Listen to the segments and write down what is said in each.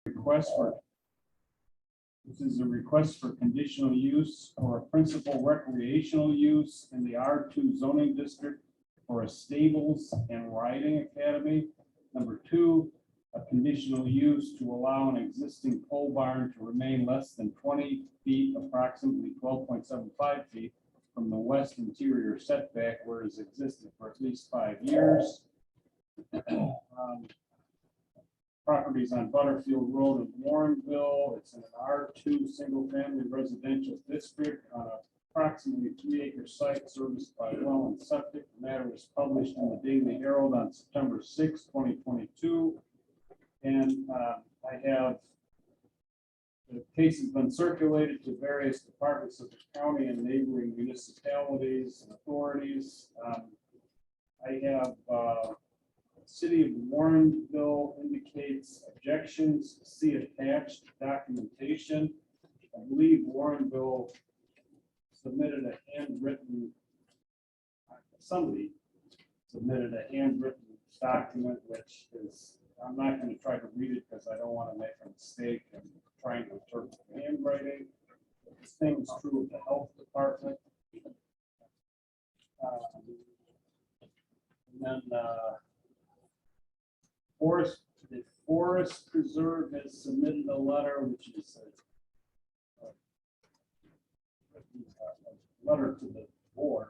This is a request for conditional use or a principal recreational use in the R2 zoning district for a stables and riding academy. Number two, a conditional use to allow an existing pole barn to remain less than 20 feet, approximately 12.75 feet from the west interior setback where it has existed for at least 5 years. Properties on Butterfield Road in Warrenville. It's in an R2 single-family residential district on approximately 3-acre site serviced by well and septic. The matter was published in the Daily Herald on September 6, 2022. And I have the case has been circulated to various departments of the county and neighboring municipalities and authorities. I have City of Warrenville indicates objections. See attached documentation. I believe Warrenville submitted a handwritten, somebody submitted a handwritten document, which is, I'm not going to try to read it because I don't want to make a mistake in trying to interpret the handwriting. The same is true of the health department. And then the Forest Preserve has submitted a letter, which is a letter to the board.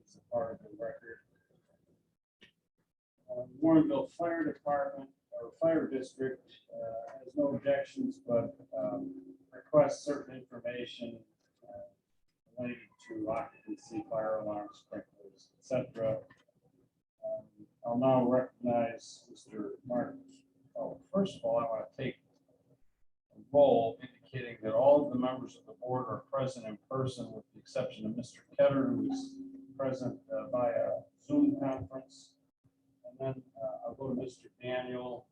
It's a part of the record. Warrenville Fire Department or Fire District has no objections, but requests certain information related to occupancy, fire alarms, sprinklers, etc. I'll now recognize Mr. Martin. Oh, first of all, I want to take a roll indicating that all of the members of the board are present in person, with the exception of Mr. Ketter, who is present via Zoom conference. And then I'll go to Mr. Daniel.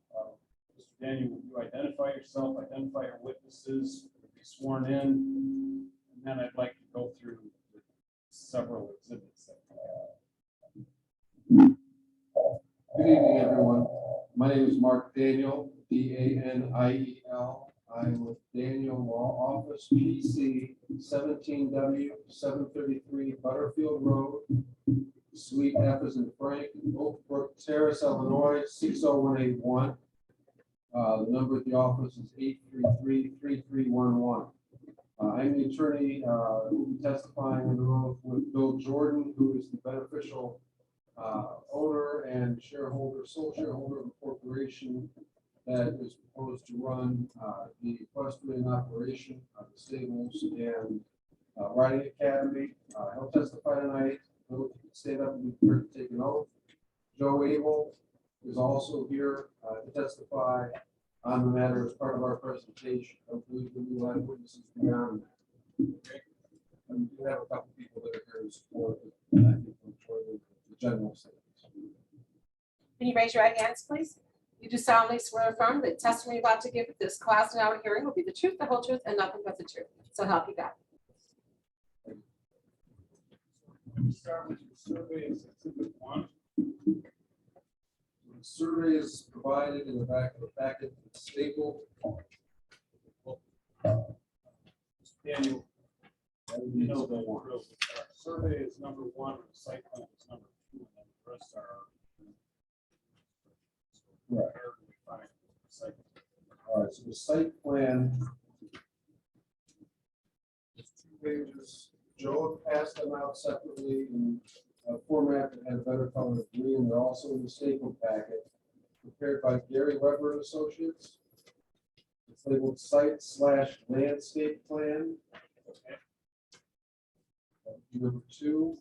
Mr. Daniel, will you identify yourself, identify your witnesses, be sworn in, and then I'd like to go through several exhibits that Good evening, everyone. My name is Mark Daniel, D-A-N-I-E-L. I'm with Daniel Law Office, PC 17W 733 Butterfield Road, Suite F as in Frank, Oak Brook Terrace, Illinois 60181. The number at the office is 833-3311. I'm the attorney who will be testifying under oath with Bill Jordan, who is the beneficial owner and shareholder, sole shareholder of the corporation that is proposed to run the equestrian operation of the stables and riding academy. He'll testify tonight. He'll stand up and be prepared to take an oath. Joe Abel is also here to testify on the matter as part of our presentation. Hopefully we will have witnesses beyond that. Okay. And we do have a couple people that are here to support it. I think we'll enjoy the general statements. Can you raise your right hands, please? You do solemnly swear or affirm that the testimony you're about to give at this class and hour hearing will be the truth, the whole truth, and nothing but the truth. So help you God. Let me start with your survey as exhibit 1. The survey is provided in the back of the packet. It's stapled. Daniel, you know the survey is number 1, and the site plan is number 2, and then the rest are. Right. All right, so the site plan is 2 pages. Joe passed them out separately in a format that had a better color of green. They're also in the staple packet prepared by Gary Weber and Associates. It's labeled site/landscape plan. Okay. Number 2.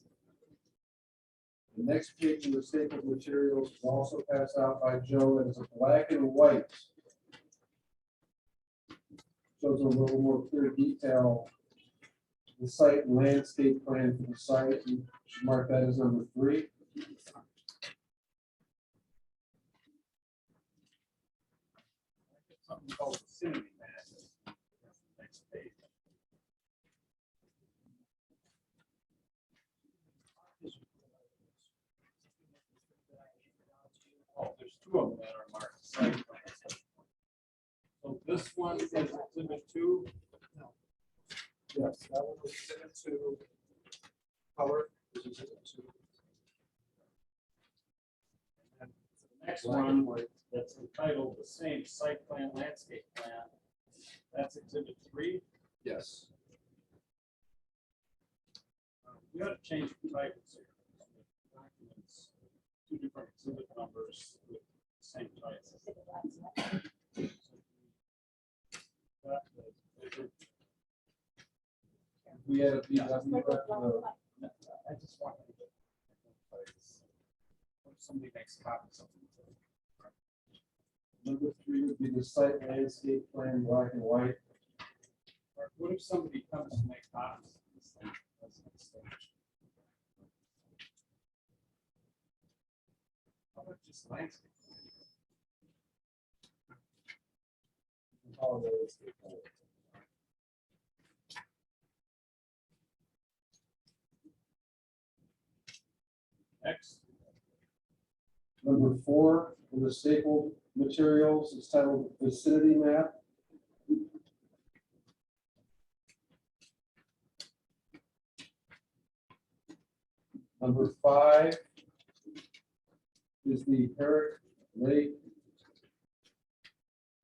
The next page of the stapled materials is also passed out by Joe, and it's a black and white. Shows a little more clear detail. The site and landscape plan for the site. You should mark that as number 3. Something called the vicinity map. Next page. Oh, there's 2 of them that are marked site plan. This one is exhibit 2. Yes, that one was exhibit 2. Color is exhibit 2. And the next one, that's entitled the same site plan, landscape plan, that's exhibit 3. Yes. We ought to change the titles here. Documents, 2 different exhibit numbers with the same titles. We had a Yeah. I just want to get somebody makes copies of it. number 3 would be the site landscape plan, black and white. Or what if somebody comes to make copies of this thing? That's a mistake. How about just landscape? All the landscape plan. Next, Number 4, in the stapled materials, is titled vicinity map. Number 5 is the Herrick Lake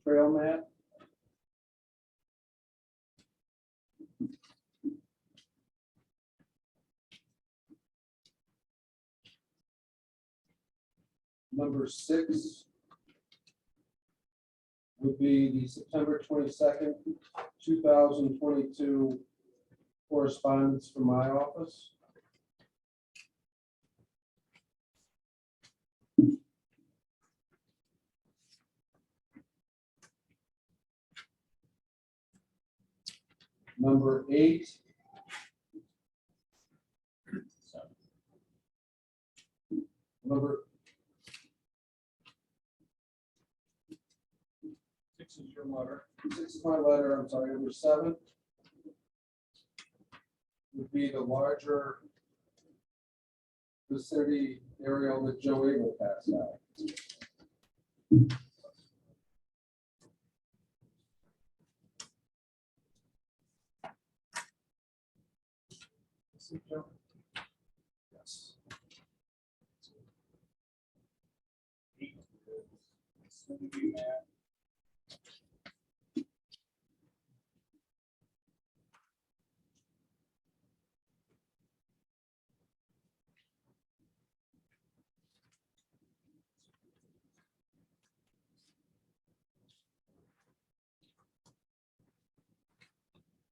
Trail map. Number 6 would be the September 22nd, 2022 correspondence from my office. Number 8 number 6 is your letter. 6 is my letter, I'm sorry, number 7 would be the larger vicinity aerial that Joe Eagle passed out. This is your- Yes. 8 is vicinity map.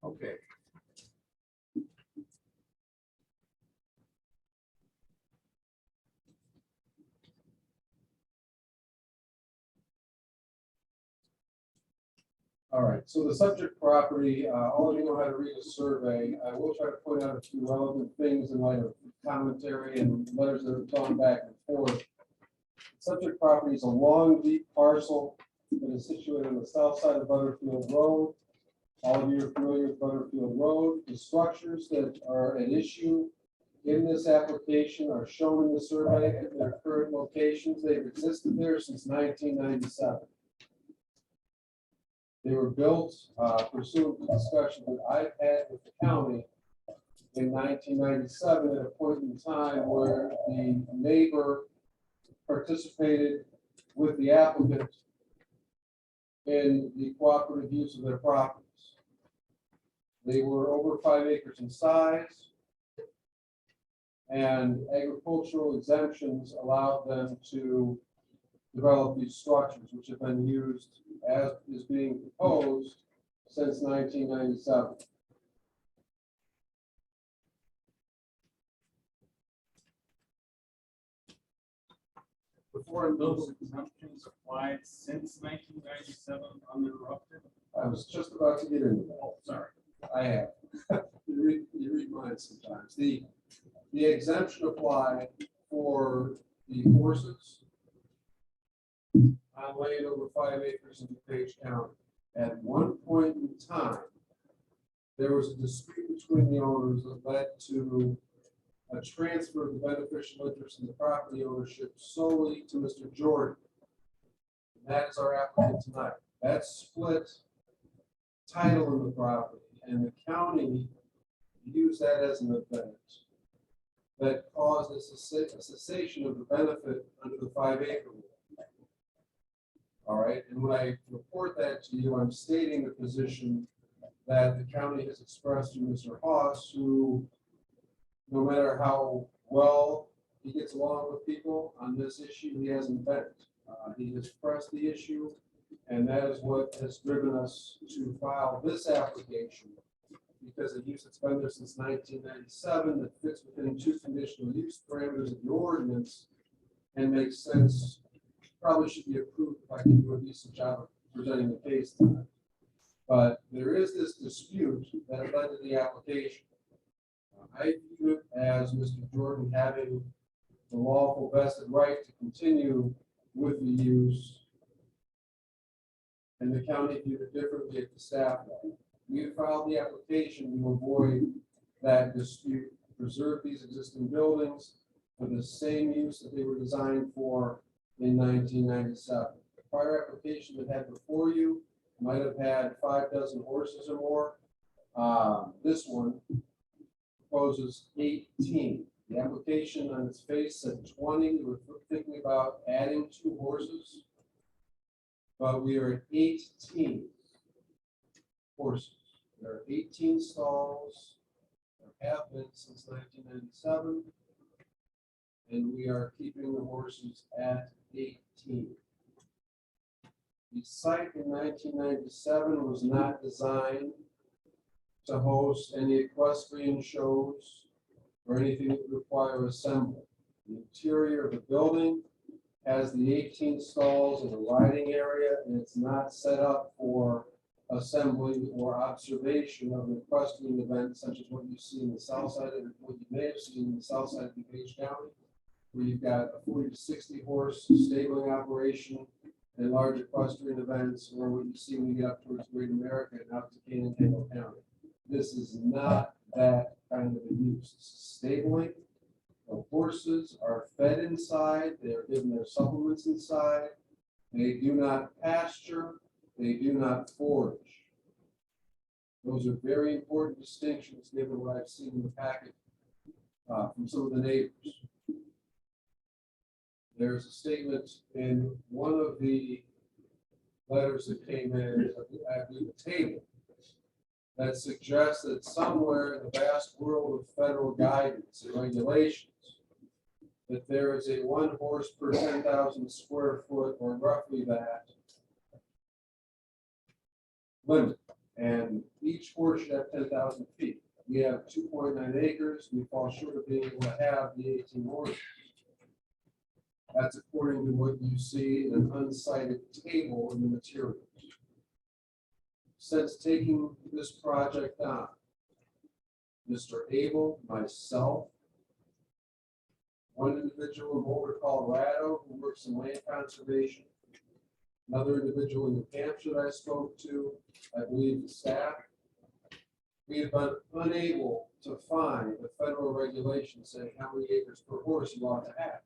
Okay. All right, so the subject property, all of you know how to read a survey. I will try to point out a few relevant things in light of commentary and letters that have gone back and forth. Subject property is a long, deep parcel that is situated on the south side of Butterfield Road. All of you are familiar with Butterfield Road. The structures that are at issue in this application are shown in the survey at their current locations. They've existed there since 1997. They were built pursuant to discussions that I've had with the county in 1997 at a point in time where the neighbor participated with the applicant in the cooperative use of their properties. They were over 5 acres in size, and agricultural exemptions allowed them to develop these structures, which have been used as is being proposed since 1997. Before those exemptions applied since 1997 uninterrupted. I was just about to get into that. Oh, sorry. I have. You read mine sometimes. The exemption applied for the horses on land over 5 acres in DuPage County. At one point in time, there was a dispute between the owners that led to a transfer of the beneficial interest in the property ownership solely to Mr. Jordan. And that is our applicant tonight. That split title in the property, and the county used that as an event that caused a cessation of the benefit under the 5-acre rule. All right, and when I report that to you, I'm stating the position that the county has expressed to Mr. Haas, who, no matter how well he gets along with people on this issue, he hasn't bent. He has pressed the issue, and that is what has driven us to file this application, because the use that's been there since 1997 that fits within 2 conditional use parameters of the ordinance and makes sense, probably should be approved if I can do a decent job of presenting the case tonight. But there is this dispute that led to the application. I view it as Mr. Jordan having the lawful vested right to continue with the use, and the county viewed it differently at the staff level. We filed the application to avoid that dispute, preserve these existing buildings for the same use that they were designed for in 1997. The prior application that had before you might have had 5 dozen horses or more. This one proposes 18. The application on its face said 20. We were thinking about adding 2 horses, but we are at 18 horses. There are 18 stalls. There have been since 1997, and we are keeping the horses at 18. The site in 1997 was not designed to host any equestrian shows or anything that would require assembly. The interior of the building has the 18 stalls and a riding area, and it's not set up for assembly or observation of an equestrian event such as what you see in the south side of what you may have seen in the south side of DuPage County, where you've got a 40 to 60 horse stabling operation and large equestrian events, or what you see when you get up towards Great America and out to Canandaigua County. This is not that kind of a use. This is stabling. The horses are fed inside. They are given their supplements inside. They do not pasture. They do not forage. Those are very important distinctions given what I've seen in the packet from some of the neighbors. There's a statement in one of the letters that came in at the table that suggests that somewhere in the vast world of federal guidance and regulations, that there is a 1 horse per 10,000 square foot, or roughly that, limit. And each horse should have 10,000 feet. We have 2.9 acres. We fall short of being able to have the 18 horses. That's according to what you see in an unsighted table in the materials. Since taking this project on, Mr. Abel, myself, one individual in Boulder, Colorado, who works in land conservation, another individual in New Hampshire that I spoke to, I believe the staff, we have been unable to find the federal regulation saying how many acres per horse you ought to have.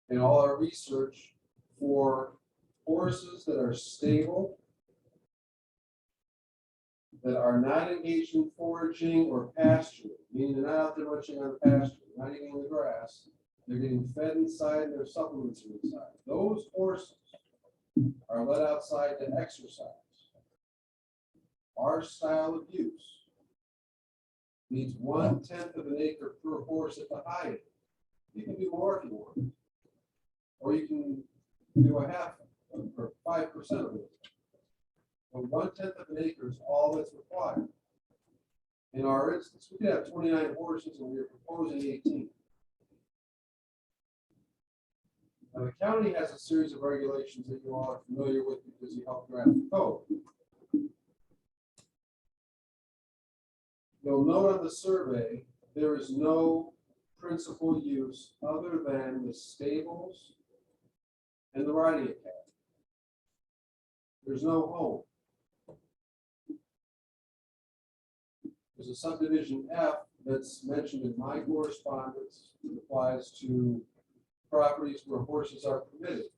In all our research for horses that are stable, that are not engaged in foraging or pasturing, meaning they're not out there munching on the pasture, not eating the grass, they're getting fed inside and their supplements are inside. Those horses are let outside to exercise. Our style of use needs 1/10 of an acre per horse at the high end. You can do more if you want, or you can do a half or 5% of it. But 1/10 of an acre is all that's required. In our instance, we could have 29 horses and we are proposing 18. Now, the county has a series of regulations that you all are familiar with because you helped draft the code. You'll note on the survey, there is no principal use other than the stables and the riding academy. There's no home. There's a subdivision F that's mentioned in my correspondence that applies to properties where horses are permitted.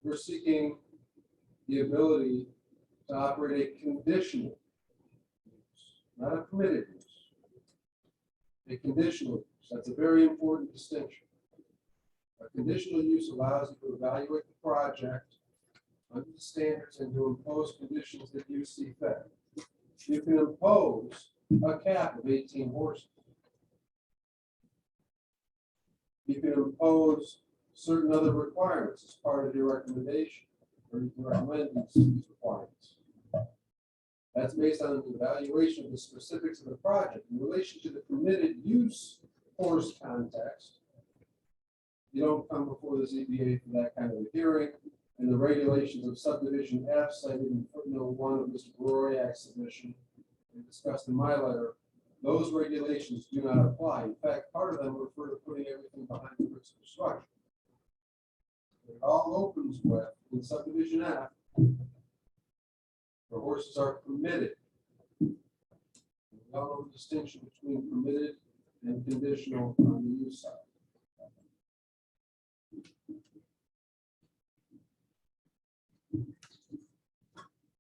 We're seeking the ability to operate a conditional use, not a permitted use. A conditional use, that's a very important distinction. A conditional use allows you to evaluate the project under the standards and to impose conditions that you see fit. You can impose a cap of 18 horses. You can impose certain other requirements as part of your recommendation, or you can recommend these requirements. That's based on an evaluation of the specifics of the project. In relation to the permitted use horse context, you don't come before the ZBA for that kind of a hearing, and the regulations of subdivision F cited in footnote 1 of Mr. Broriak's submission and discussed in my letter, those regulations do not apply. In fact, part of them refer to putting everything behind the principal structure. It all opens with, in subdivision F, the horses are permitted. We all know the distinction between permitted and conditional on the use side.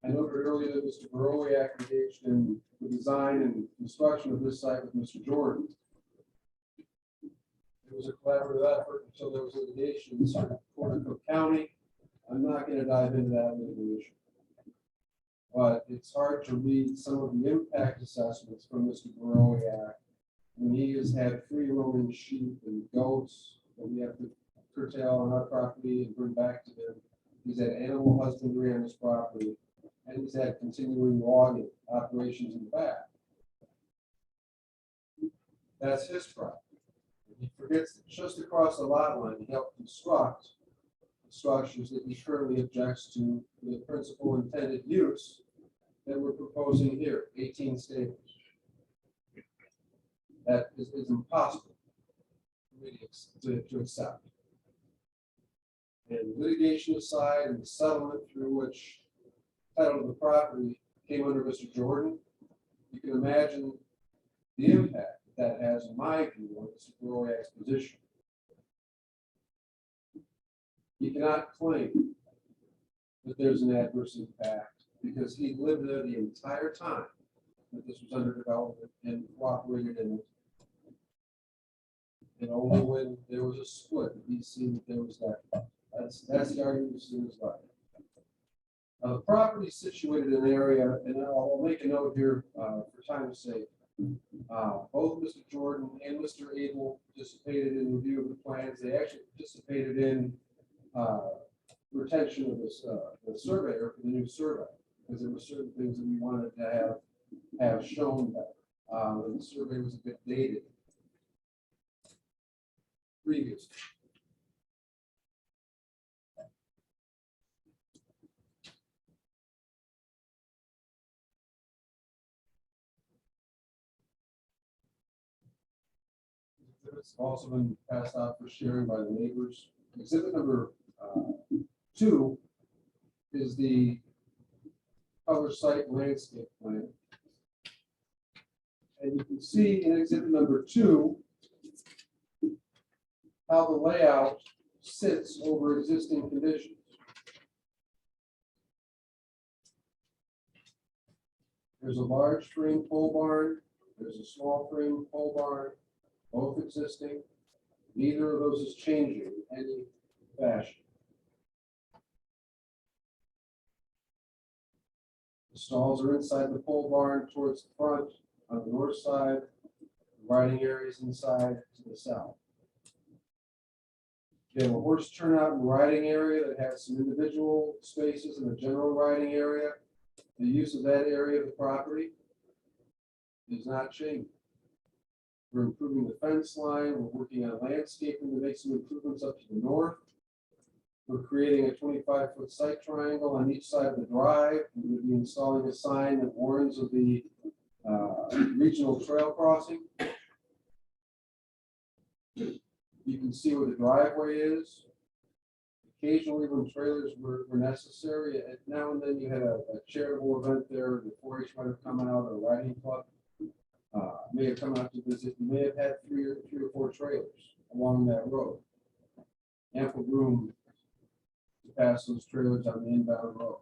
I noted earlier that Mr. Broriak engaged in the design and construction of this site with Mr. Jordan. It was a collaborative effort until there was litigation in the Court of Cook County. I'm not going to dive into that litigation. But it's hard to read some of the impact assessments from Mr. Broriak when he has had free roaming sheep and goats that we have to curtail on our property and bring back to him. He's had animal husbandry on his property, and he's had continuing logging operations in the back. That's his property. He forgets that just across the lot line, he helped construct the structures that he currently objects to the principal intended use that we're proposing here, 18 stables. That is impossible for me to accept. And litigation aside, and the settlement through which title of the property came under Mr. Jordan, you can imagine the impact that has, in my view, on Mr. Broriak's position. He cannot claim that there's an adverse impact because he lived there the entire time that this was under development and cooperated in it. And only when there was a split, he's seen that there was that. That's the argument we've seen in his life. Now, the property is situated in an area, and I'll make a note here for time's sake. Both Mr. Jordan and Mr. Abel participated in review of the plans. They actually participated in retention of this, the surveyor for the new survey, because there were certain things that we wanted to have shown better. And the survey was a bit dated previously. It's also been passed out for sharing by the neighbors. Exhibit number 2 is the color site landscape plan. And you can see in exhibit number 2 how the layout sits over existing conditions. There's a large frame pole barn. There's a small frame pole barn. Both existing. Neither of those is changing in any fashion. The stalls are inside the pole barn towards the front on the north side. The riding areas inside to the south. You have a horse turnout and riding area that has some individual spaces and a general riding area. The use of that area of the property is not changing. We're improving the fence line. We're working on landscaping to make some improvements up to the north. We're creating a 25-foot site triangle on each side of the drive. We're going to be installing a sign that warns of the regional trail crossing. You can see where the driveway is. Occasionally, when trailers were necessary, now and then you had a charitable event there. The 4-H might have come out, or a riding club may have come out to visit. You may have had three or four trailers along that road. Ample room to pass those trailers on the inbound road.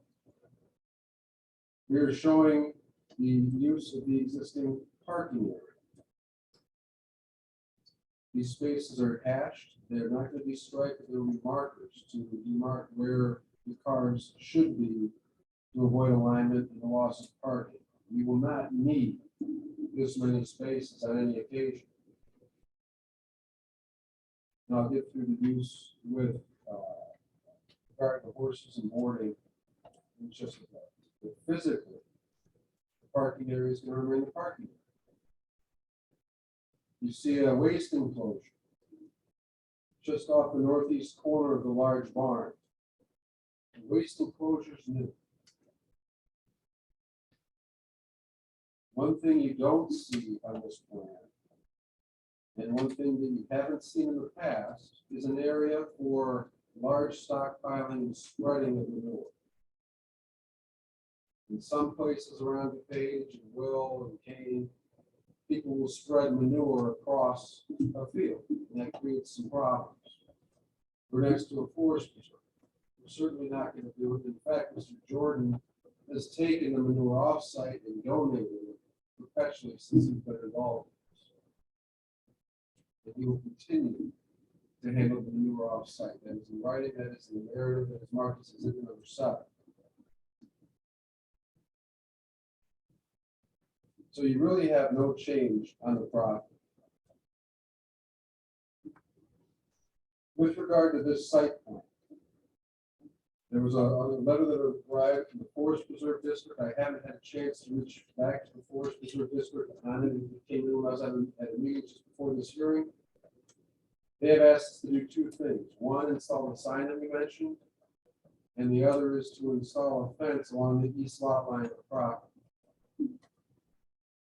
We are showing the use of the existing parking area. These spaces are hashed. They're not going to be striped. There will be markers to demark where the cars should be to avoid alignment and the loss of parking. We will not need this many spaces on any occasion. And I'll get through the use with regard to horses and boarding in just a bit. But physically, the parking area is going to remain the parking area. You see a waste enclosure just off the northeast corner of the large barn. The waste enclosure is new. One thing you don't see on this plan, and one thing that you haven't seen in the past, is an area for large stockpiling and spreading of manure. In some places around DuPage and Will and Kane, people will spread manure across a field, and that creates some problems. We're next to a forest preserve. We're certainly not going to do it. In fact, Mr. Jordan has taken the manure off-site and donated it perpetually since he's been involved in this. And he will continue to handle the manure off-site. That is in writing, that is in the narrative, that is marked as exhibit number 7. So you really have no change on the property. With regard to this site plan, there was a letter that arrived from the Forest Preserve District. I haven't had a chance to reach back to the Forest Preserve District on it. It came in when I was at a meeting just before this hearing. They have asked us to do 2 things. One, install the sign that we mentioned, and the other is to install a fence along the east lot line of the property.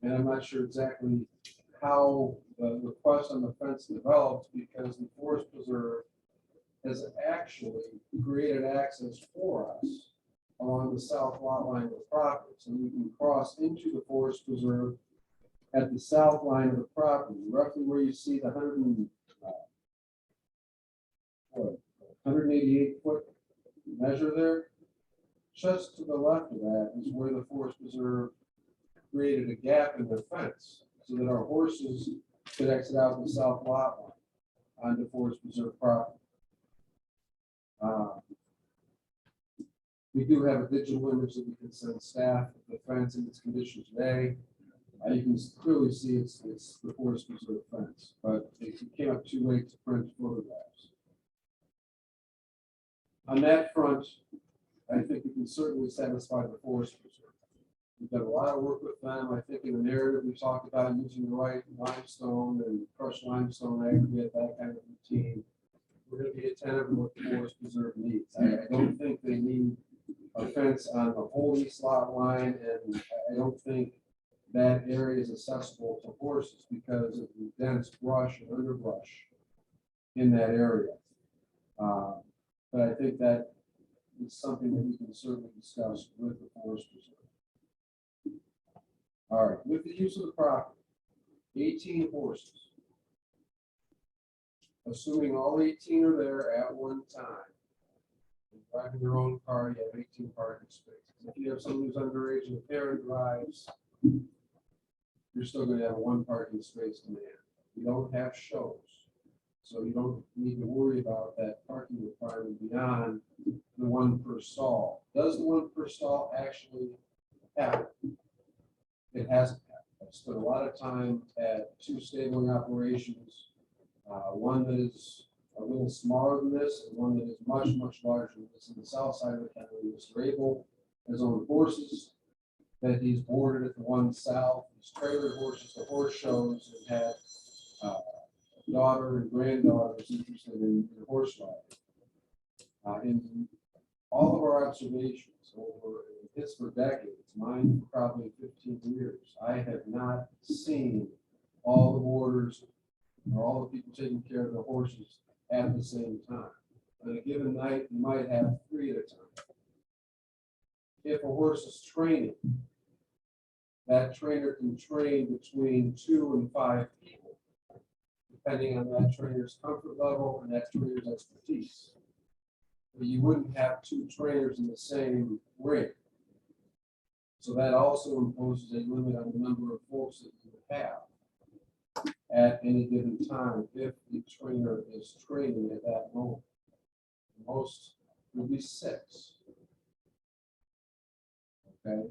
And I'm not sure exactly how the request on the fence developed, because the Forest Preserve has actually created access for us along the south lot line of the property. So we can cross into the Forest Preserve at the south line of the property, roughly where you see the 188 foot measure there. Just to the left of that is where the Forest Preserve created a gap in the fence so that our horses could exit out the south lot line onto Forest Preserve property. We do have a digital image that we can send staff of the fence in its condition today. You can clearly see it's the Forest Preserve fence, but it came up too late to print photographs. On that front, I think we can certainly satisfy the Forest Preserve. We've done a lot of work with them. I think in the narrative we talked about using the right limestone and crushed limestone aggregate, that kind of routine. We're going to be attentive to what the Forest Preserve needs. I don't think they need a fence on the whole east lot line, and I don't think that area is accessible to horses because of the dense brush and underbrush in that area. But I think that is something that we can certainly discuss with the Forest Preserve. All right, with the use of the property, 18 horses. Assuming all 18 are there at one time, and driving their own car, you have 18 parking spaces. If you have someone who's underage and a parent drives, you're still going to have 1 parking space demand. You don't have shows, so you don't need to worry about that parking requirement beyond the 1 per stall. Does the 1 per stall actually happen? It hasn't happened. I've spent a lot of time at 2 stabling operations. One that is a little smaller than this, and one that is much, much larger than this. On the south side of the county, Mr. Abel has owned horses that he's boarded at the one south. He's trailered horses to horse shows and had daughter and granddaughters interested in horse riding. In all of our observations over this for decades, mine for probably 15 years, I have not seen all the boarders or all the people taking care of the horses at the same time. On a given night, you might have 3 at a time. If a horse is training, that trainer can train between 2 and 5 people, depending on that trainer's comfort level and that trainer's expertise. But you wouldn't have 2 trainers in the same ring. So that also imposes a limit on the number of folks that you would have at any given time if the trainer is training at that moment. Most would be 6. Okay.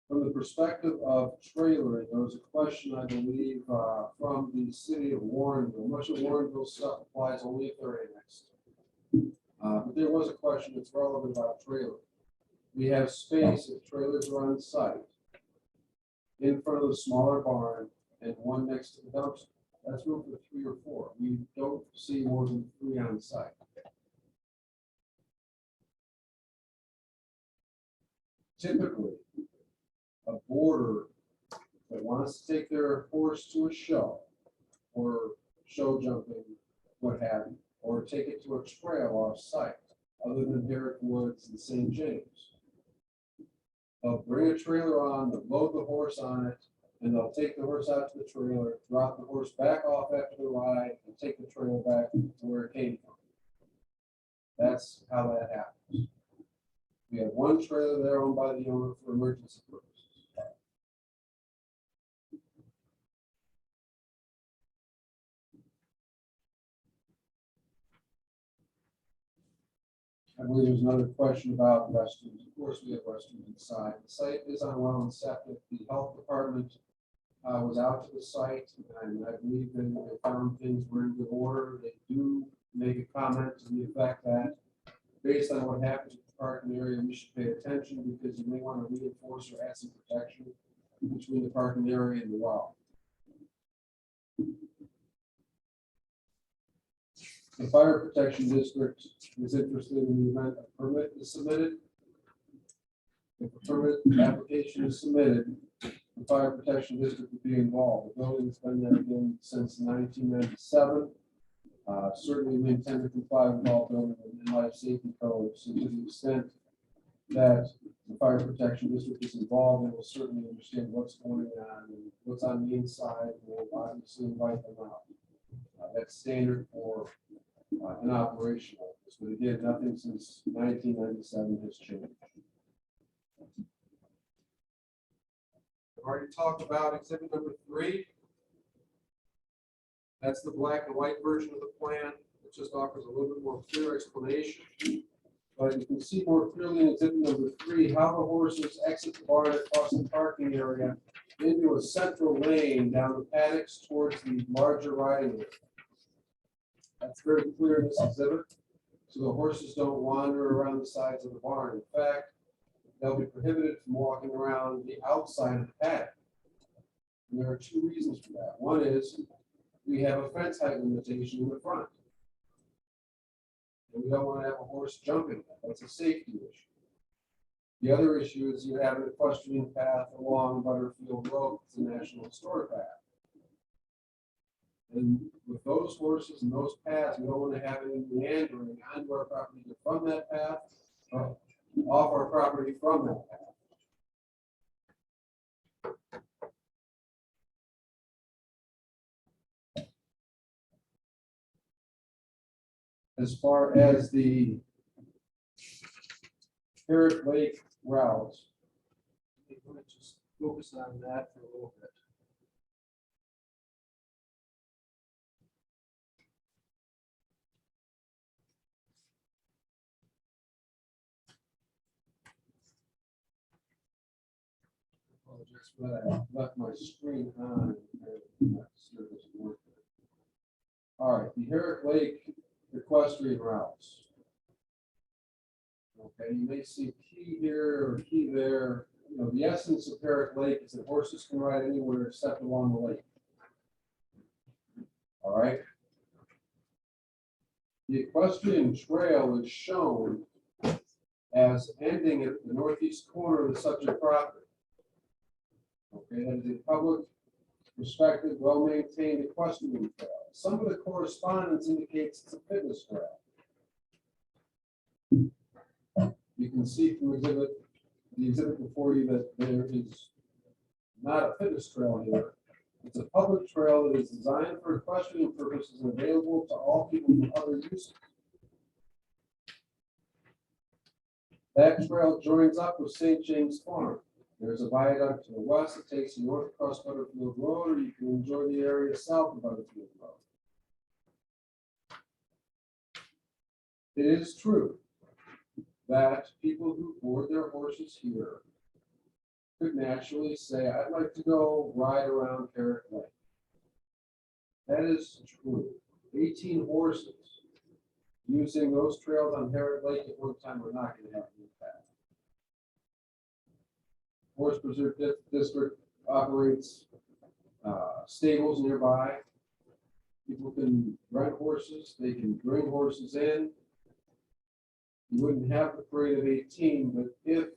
From the perspective of trailering, there was a question, I believe, from the city of Warrenville. Much of Warrenville stuff applies only if they're annexed. But there was a question that's relevant about trailer. We have space if trailers are on site in front of the smaller barn and one next to the dumpster. That's room for 3 or 4. We don't see more than 3 on site. Typically, a boarder that wants to take their horse to a show or show jumping, what have you, or take it to a trail off site, other than Herrick Woods and St. James. They'll bring a trailer on, they'll load the horse on it, and they'll take the horse out to the trailer, drop the horse back off after the ride, and take the trailer back to where it came from. That's how that happens. We have one trailer there owned by the owner for emergency purposes. I believe there's another question about restrooms. Of course, we have restrooms inside. The site is on well and septic. The health department was out to the site, and I believe they found things were in good order. They do make a comment to the effect that based on what happens with the parking area, we should pay attention because you may want to reinforce or add some protection between the parking area and the well. The fire protection district is interested in the event a permit is submitted. If a permit application is submitted, the fire protection district would be involved. The building's been there again since 1997. Certainly we intend to comply with all building and life safety codes. So to the extent that the fire protection district is involved, they will certainly understand what's going on and what's on the inside. We'll obviously invite them out. That's standard for an operation like this. But again, nothing since 1997 has changed. I've already talked about exhibit number 3. That's the black and white version of the plan. It just offers a little bit more clear explanation. But you can see more clearly in exhibit number 3 how the horses exit the barn across the parking area into a central lane down the paddocks towards the larger riding area. That's very clear in this exhibit. So the horses don't wander around the sides of the barn. In fact, they'll be prohibited from walking around the outside of the paddock. And there are 2 reasons for that. One is we have a fence height limitation in the front. And we don't want to have a horse jumping that. That's a safety issue. The other issue is you have an equestrian path along Butterfield Road. It's a National Historic Path. And with those horses and those paths, we don't want to have any meandering onto our property from that path, off our property from that path. As far as the Herrick Lake routes, I'm going to just focus on that for a little bit. Apologize for that. I left my screen on and that service working. All right, the Herrick Lake equestrian routes. Okay, you may see key here or key there. You know, the essence of Herrick Lake is that horses can ride anywhere except along the lake. All right. The equestrian trail is shown as ending at the northeast corner of the subject property. Okay, that is a public, respected, well-maintained equestrian trail. Some of the correspondence indicates it's a fitness trail. You can see from the exhibit before you that there is not a fitness trail here. It's a public trail that is designed for equestrian purposes and available to all people with other uses. That trail joins up with St. James Farm. There's a viaduct to the west that takes you north across Butterfield Road, or you can enjoy the area south of Butterfield Road. It is true that people who board their horses here could naturally say, I'd like to go ride around Herrick Lake. That is true. 18 horses using those trails on Herrick Lake at one time are not going to have an impact. Horse Preserve District operates stables nearby. People can rent horses, they can bring horses in. You wouldn't have the parade of 18, but if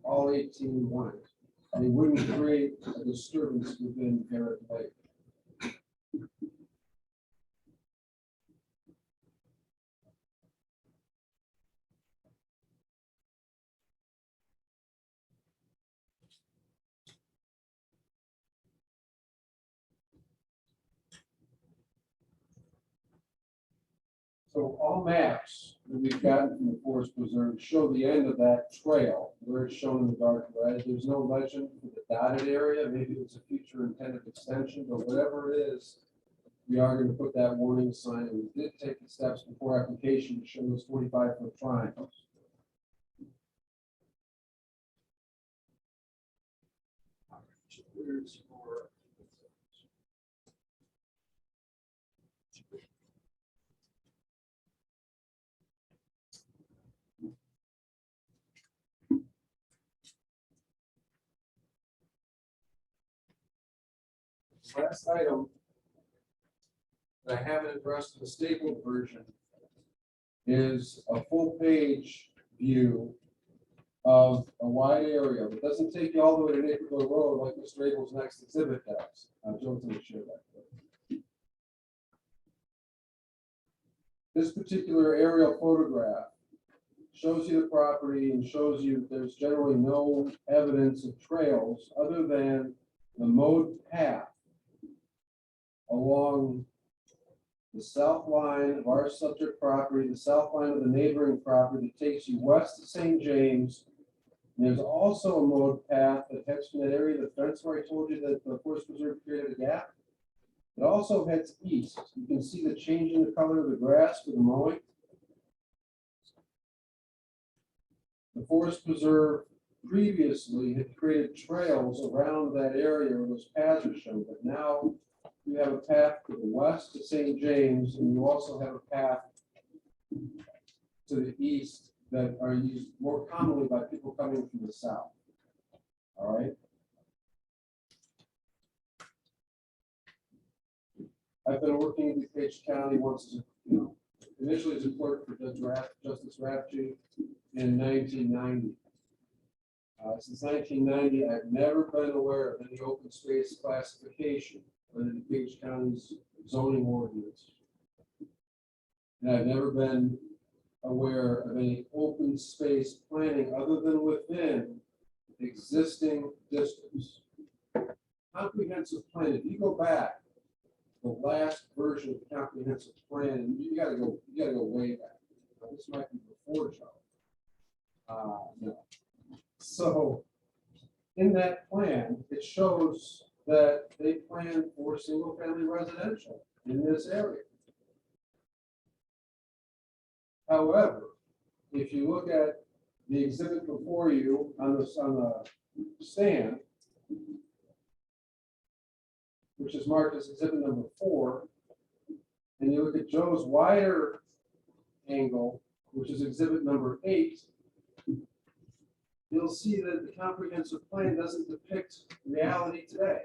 all 18 went, they wouldn't create a disturbance within Herrick Lake. So all maps that we've gotten from the Forest Preserve show the end of that trail where it's shown in the dark red. There's no legend for the dotted area. Maybe it's a future intended extension, but whatever it is, we are going to put that warning sign, and we did take the steps before application to show those 45-foot triangles. Where's your last item that I haven't addressed in the stapled version is a full page view of a wide area. It doesn't take you all the way to Naperville Road like Mr. Abel's next exhibit does. Joe's going to share that. This particular aerial photograph shows you the property and shows you there's generally no evidence of trails other than the mowed path along the south line of our subject property, the south line of the neighboring property that takes you west to St. James. And there's also a mowed path that heads from that area, the fence where I told you that the Forest Preserve created a gap. It also heads east. You can see the change in the color of the grass with the mowing. The Forest Preserve previously had created trails around that area where those paths are shown, but now you have a path to the west to St. James, and you also have a path to the east that are used more commonly by people coming from the south. All right. I've been working in DuPage County once, initially as a clerk for Justice Rafji in 1990. Since 1990, I've never been aware of any open space classification under DuPage County's zoning ordinance. And I've never been aware of any open space planning other than within existing districts. Comprehensive plan, if you go back, the last version of the comprehensive plan, you gotta go way back. This might be before Joe. No. So in that plan, it shows that they plan for single family residential in this area. However, if you look at the exhibit before you on the stand, which is marked as exhibit number 4, and you look at Joe's wider angle, which is exhibit number 8, you'll see that the comprehensive plan doesn't depict reality today.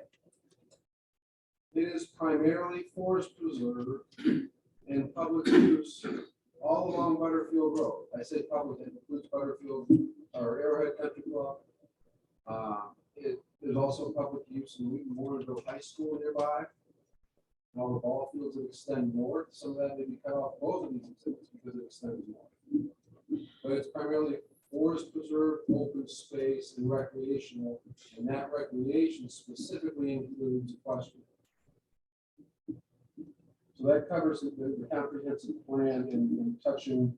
It is primarily forest preserve and public use all along Butterfield Road. I say public, it includes Butterfield or Arrowhead Country Club. There's also public use in Wheaton Warrenville High School nearby. And all the ball fields that extend north. Some of that may be cut off both of these exhibits because it extends north. But it's primarily forest preserve, open space, and recreational. And that recreation specifically includes equestrian. So that covers the comprehensive plan and touching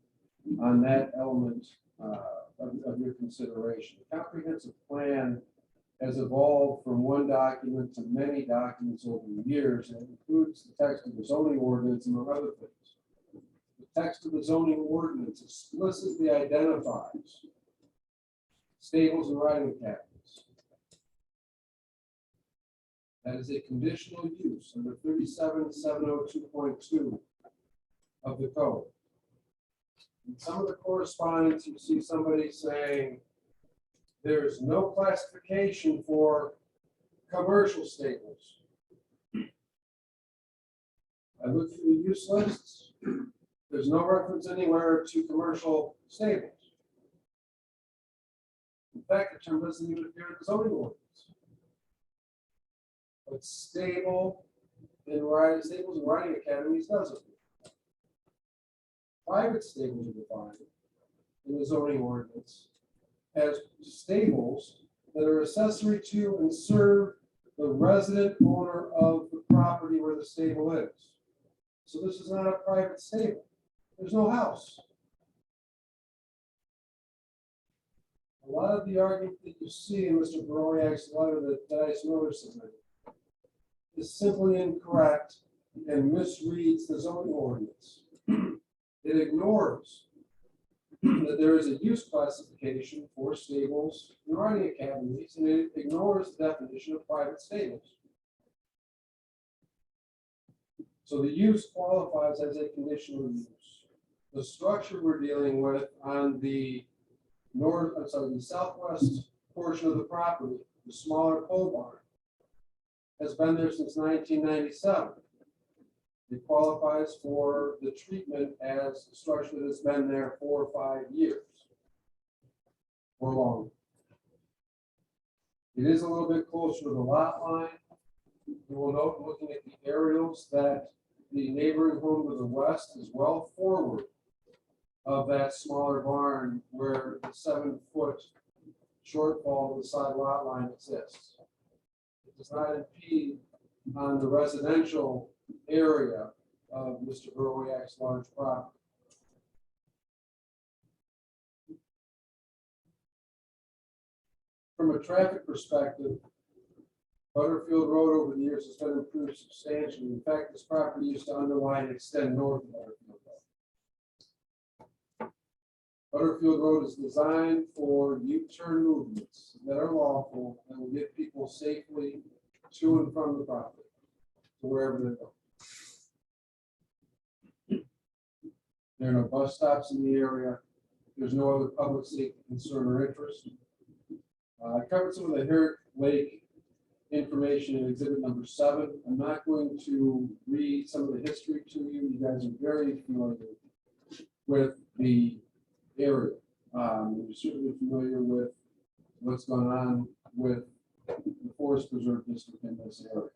on that element of your consideration. The comprehensive plan has evolved from one document to many documents over the years, and it includes the text of the zoning ordinance, among other things. The text of the zoning ordinance explicitly identifies stables and riding academies. That is a conditional use under 37-702.2 of the code. In some of the correspondence, you see somebody saying there's no classification for commercial stables. I looked through the use lists. There's no reference anywhere to commercial stables. In fact, the term doesn't even appear in the zoning ordinance. But stables and riding academies doesn't. Private stables are defined in the zoning ordinance as stables that are accessory to and serve the resident owner of the property where the stable is. So this is not a private stable. There's no house. A lot of the argument that you see in Mr. Baroyak's letter that Dice Miller submitted is simply incorrect and misreads the zoning ordinance. It ignores that there is a use classification for stables and riding academies, and it ignores the definition of private stables. So the use qualifies as a conditional use. The structure we're dealing with on the the southwest portion of the property, the smaller pole barn, has been there since 1997. It qualifies for the treatment as a structure that has been there 4 or 5 years or longer. It is a little bit closer to the lot line. You will note, looking at the aerials, that the neighboring home to the west is well forward of that smaller barn where the 7-foot shortfall of the side lot line exists. It does not impede on the residential area of Mr. Baroyak's large property. From a traffic perspective, Butterfield Road over the years has been improved substantially. In fact, this property used to underline and extend north of Butterfield Road. Butterfield Road is designed for U-turn movements that are lawful and will get people safely to and from the property, to wherever they go. There are no bus stops in the area. There's no other public safety concern or interest. I covered some of the Herrick Lake information in exhibit number 7. I'm not going to read some of the history to you. You guys are very familiar with the area. You're certainly familiar with what's going on with the Forest Preserve District in this area.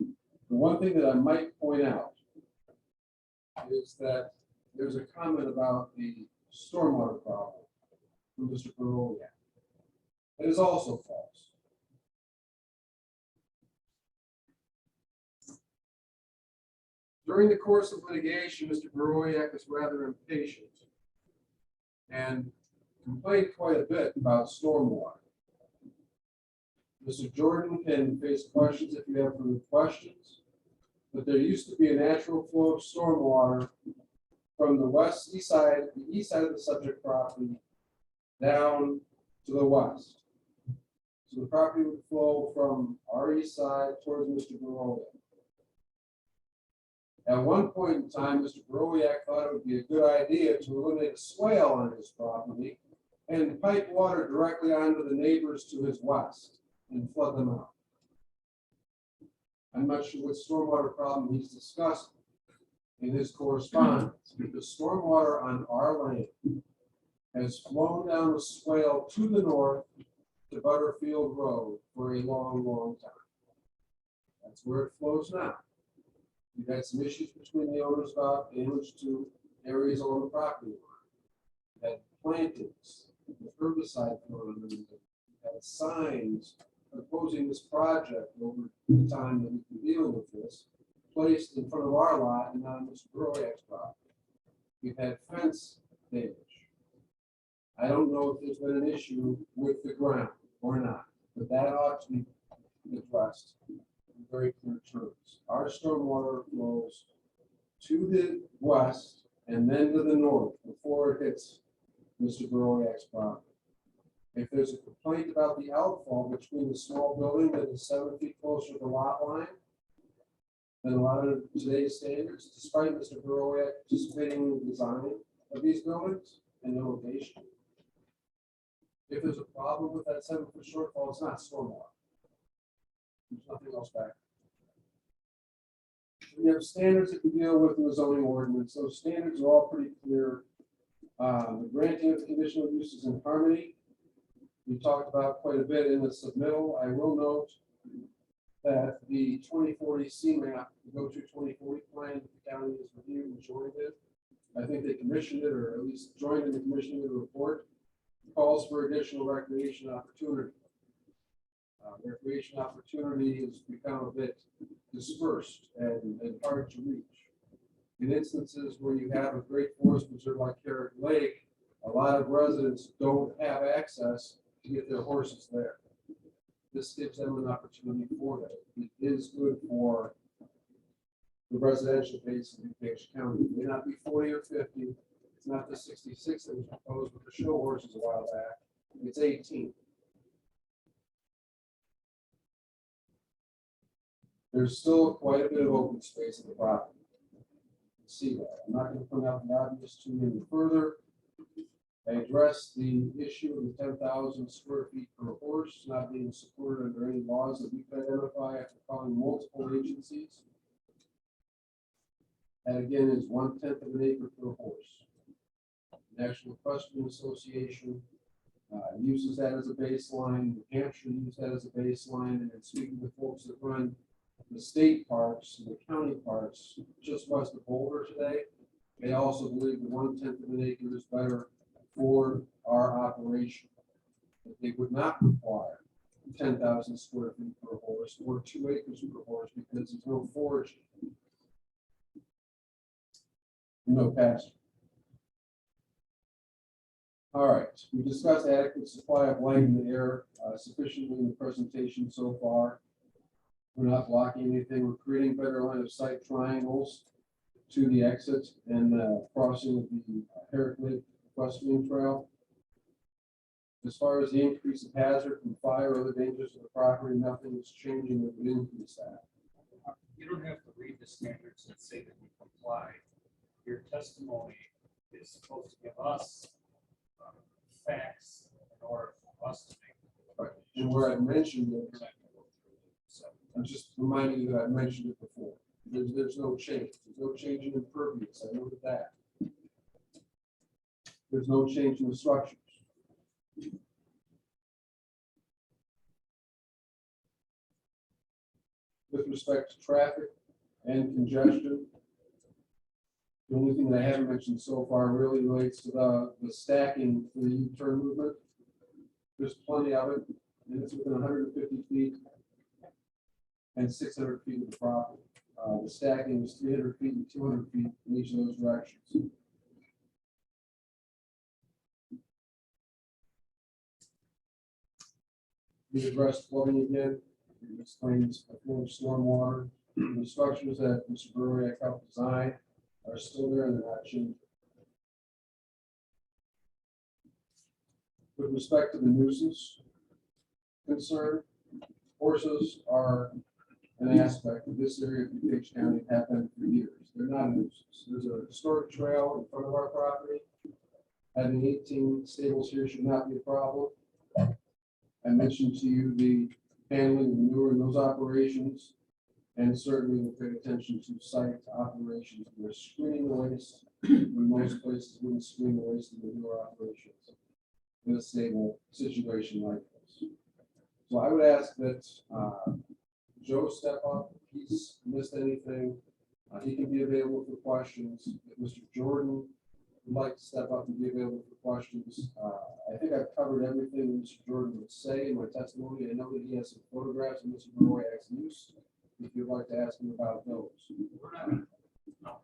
The one thing that I might point out is that there's a comment about the stormwater problem from Mr. Baroyak. It is also false. During the course of litigation, Mr. Baroyak was rather impatient and complained quite a bit about stormwater. Mr. Jordan can face questions if you have further questions, but there used to be a natural flow of stormwater from the east side of the subject property down to the west. So the property would flow from our east side towards Mr. Baroyak. At one point in time, Mr. Baroyak thought it would be a good idea to eliminate a swale on his property and pipe water directly onto the neighbors to his west and flood them out. I'm not sure what stormwater problem he's discussing in his correspondence, because stormwater on our land has flown down a swale to the north to Butterfield Road for a long, long time. That's where it flows now. We've had some issues between the owners about damage to areas along the property line. We've had plantings with herbicide thrown on them. We've had signs opposing this project over the time that we've been dealing with this, placed in front of our lot and on Mr. Baroyak's property. We've had fence damage. I don't know if there's been an issue with the ground or not, but that ought to be addressed in very clear terms. Our stormwater flows to the west and then to the north before it hits Mr. Borowiak's property. If there's a complaint about the outfall between the small building that is 7 feet closer to the lot line than a lot of today's standards, despite Mr. Borowiak participating in the design of these buildings and the location, if there's a problem with that 7-foot shortfall, it's not stormwater. There's nothing else back. We have standards that we deal with in the zoning ordinance. Those standards are all pretty clear. The granting of conditional use is in harmony. We talked about quite a bit in the submittal. I will note that the 2040 C map, the go-to 2040 plan, the county has reviewed and joined it. I think they commissioned it, or at least joined in the commissioning of the report. Calls for additional recreation opportunity. Recreation opportunity has become a bit dispersed and hard to reach. In instances where you have a great forest preserve like Carrot Lake, a lot of residents don't have access to get their horses there. This gives them an opportunity for that. It is good for the residential base in DuPage County. It may not be 40 or 50. It's not the 66 that was proposed with the show horses a while back. It's 18. There's still quite a bit of open space in the property. You can see that. I'm not going to point out the obvious to you any further. I addressed the issue of the 10,000 square feet per horse not being supported under any laws that we could identify after calling multiple agencies. That again is 1/10 of an acre per horse. The National Equestrian Association uses that as a baseline. New Hampshire uses that as a baseline. And speaking to folks that run the state parks and the county parks just west of Boulder today, they also believe that 1/10 of an acre is better for our operation. That they would not require 10,000 square feet per horse or 2 acres per horse because there's no foraging, no pasture. All right, we discussed adequate supply of light in the air sufficiently in the presentation so far. We're not blocking anything. We're creating better line of sight triangles to the exit and crossing of the Herrick Lake Equestrian Trail. As far as the increase of hazard from fire or other dangers to the property, nothing is changing that would increase that. You don't have to read the standards that say that we comply. Your testimony is supposed to give us facts in order for us to make. Right. And where I mentioned it, So I'm just reminding you that I mentioned it before. There's no change. There's no change in impervious. I noted that. There's no change in the structures. With respect to traffic and congestion, the only thing that I haven't mentioned so far really relates to the stacking for the U-turn movement. There's plenty of it, and it's within 150 feet and 600 feet of the property. The stacking is 300 feet and 200 feet in each of those directions. We addressed flooding again. It explains stormwater. The structures that Mr. Borowiak helped design are still there and they're not changing. With respect to the nuisance concern, horses are an aspect of this area of DuPage County, have been for years. They're not a nuisance. There's a historic trail in front of our property. Having 18 stables here should not be a problem. I mentioned to you the handling of manure in those operations, and certainly we'll pay attention to site operations. We're screening the waste when most places wouldn't screen the waste in manure operations in a stable situation like this. So I would ask that Joe step up. If he's missed anything, he can be available for questions. If Mr. Jordan would like to step up and be available for questions, I think I've covered everything Mr. Jordan would say in my testimony. I know that he has some photographs of Mr. Borowiak's use. If you'd like to ask him about those. we're not gonna, no.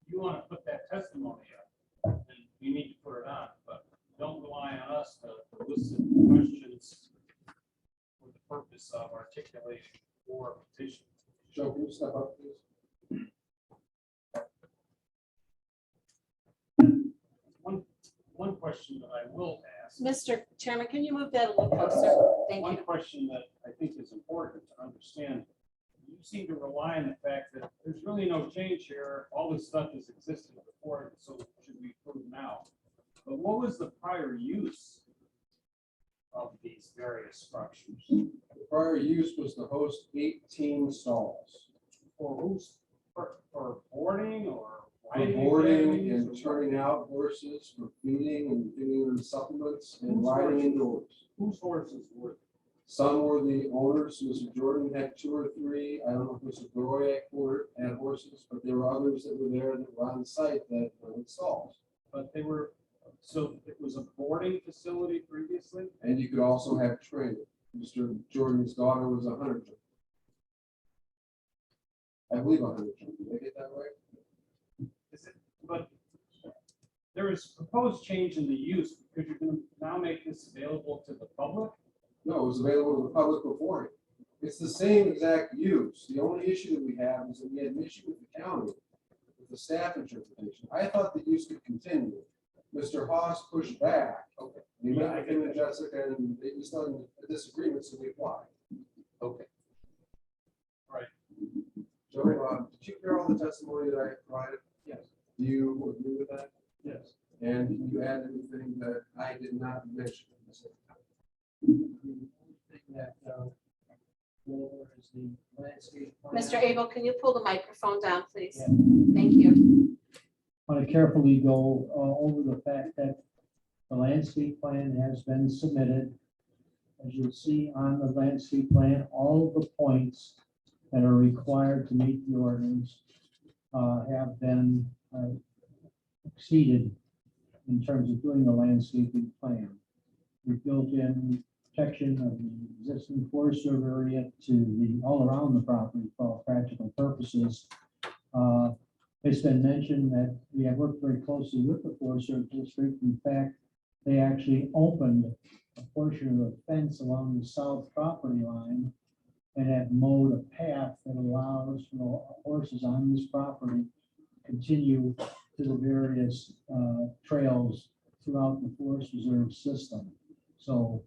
You want to put that testimony up, then you need to put it on, but don't rely on us to elicit questions for the purpose of articulating for a petition. Joe, can you step up, please? One question that I will ask. Mr. Chairman, can you move that a little closer? Thank One you. question that I think is important to understand, you seem to rely on the fact that there's really no change here. All this stuff has existed before, so it should be approved now. But what was the prior use of these various structures? The prior use was to host 18 stalls. For who's, for boarding or? For riding boarding academies and or turning out horses, for feeding and giving them supplements and Whose riding horses? indoors. Whose horses were? Some were the owners. Mr. Jordan had 2 or 3. I don't know if Mr. Doroyak had horses, but there were others that were there that were on site that were stalls. But they were, so it was a boarding facility previously? And you could also have training. Mr. Jordan's daughter was a hunter. I believe a hunter. Did I get that right? Is it, but there is proposed change in the use, because you're gonna now make this available to the public? No, it was available to the public beforehand. It's the same exact use. The only issue that we have is that we had an issue with the county, with the staff interpretation. I thought the use could continue. Mr. Haas pushed back. Okay. We met with him and Jessica, and it was not a disagreement, so we applied. Okay. Right. Joe, did you hear all the testimony that I provided? Yes. Do you agree with that? Yes. And can you add anything that I did not mention? Mr. Abel, can you pull the microphone down, please? Yeah. Thank you. Want to carefully go over the fact that the landscape plan has been submitted. As you'll see on the landscape plan, all of the points that are required to meet the ordinance have been exceeded in terms of doing the landscaping plan. We built in protection of the existing forest serve area to the all around the property for all practical purposes. It's been mentioned that we have worked very closely with the Forest Service District. In fact, they actually opened a portion of the fence along the south property line and have mowed a path that allows horses on this property to continue to the various trails throughout the Forest Reserve system. So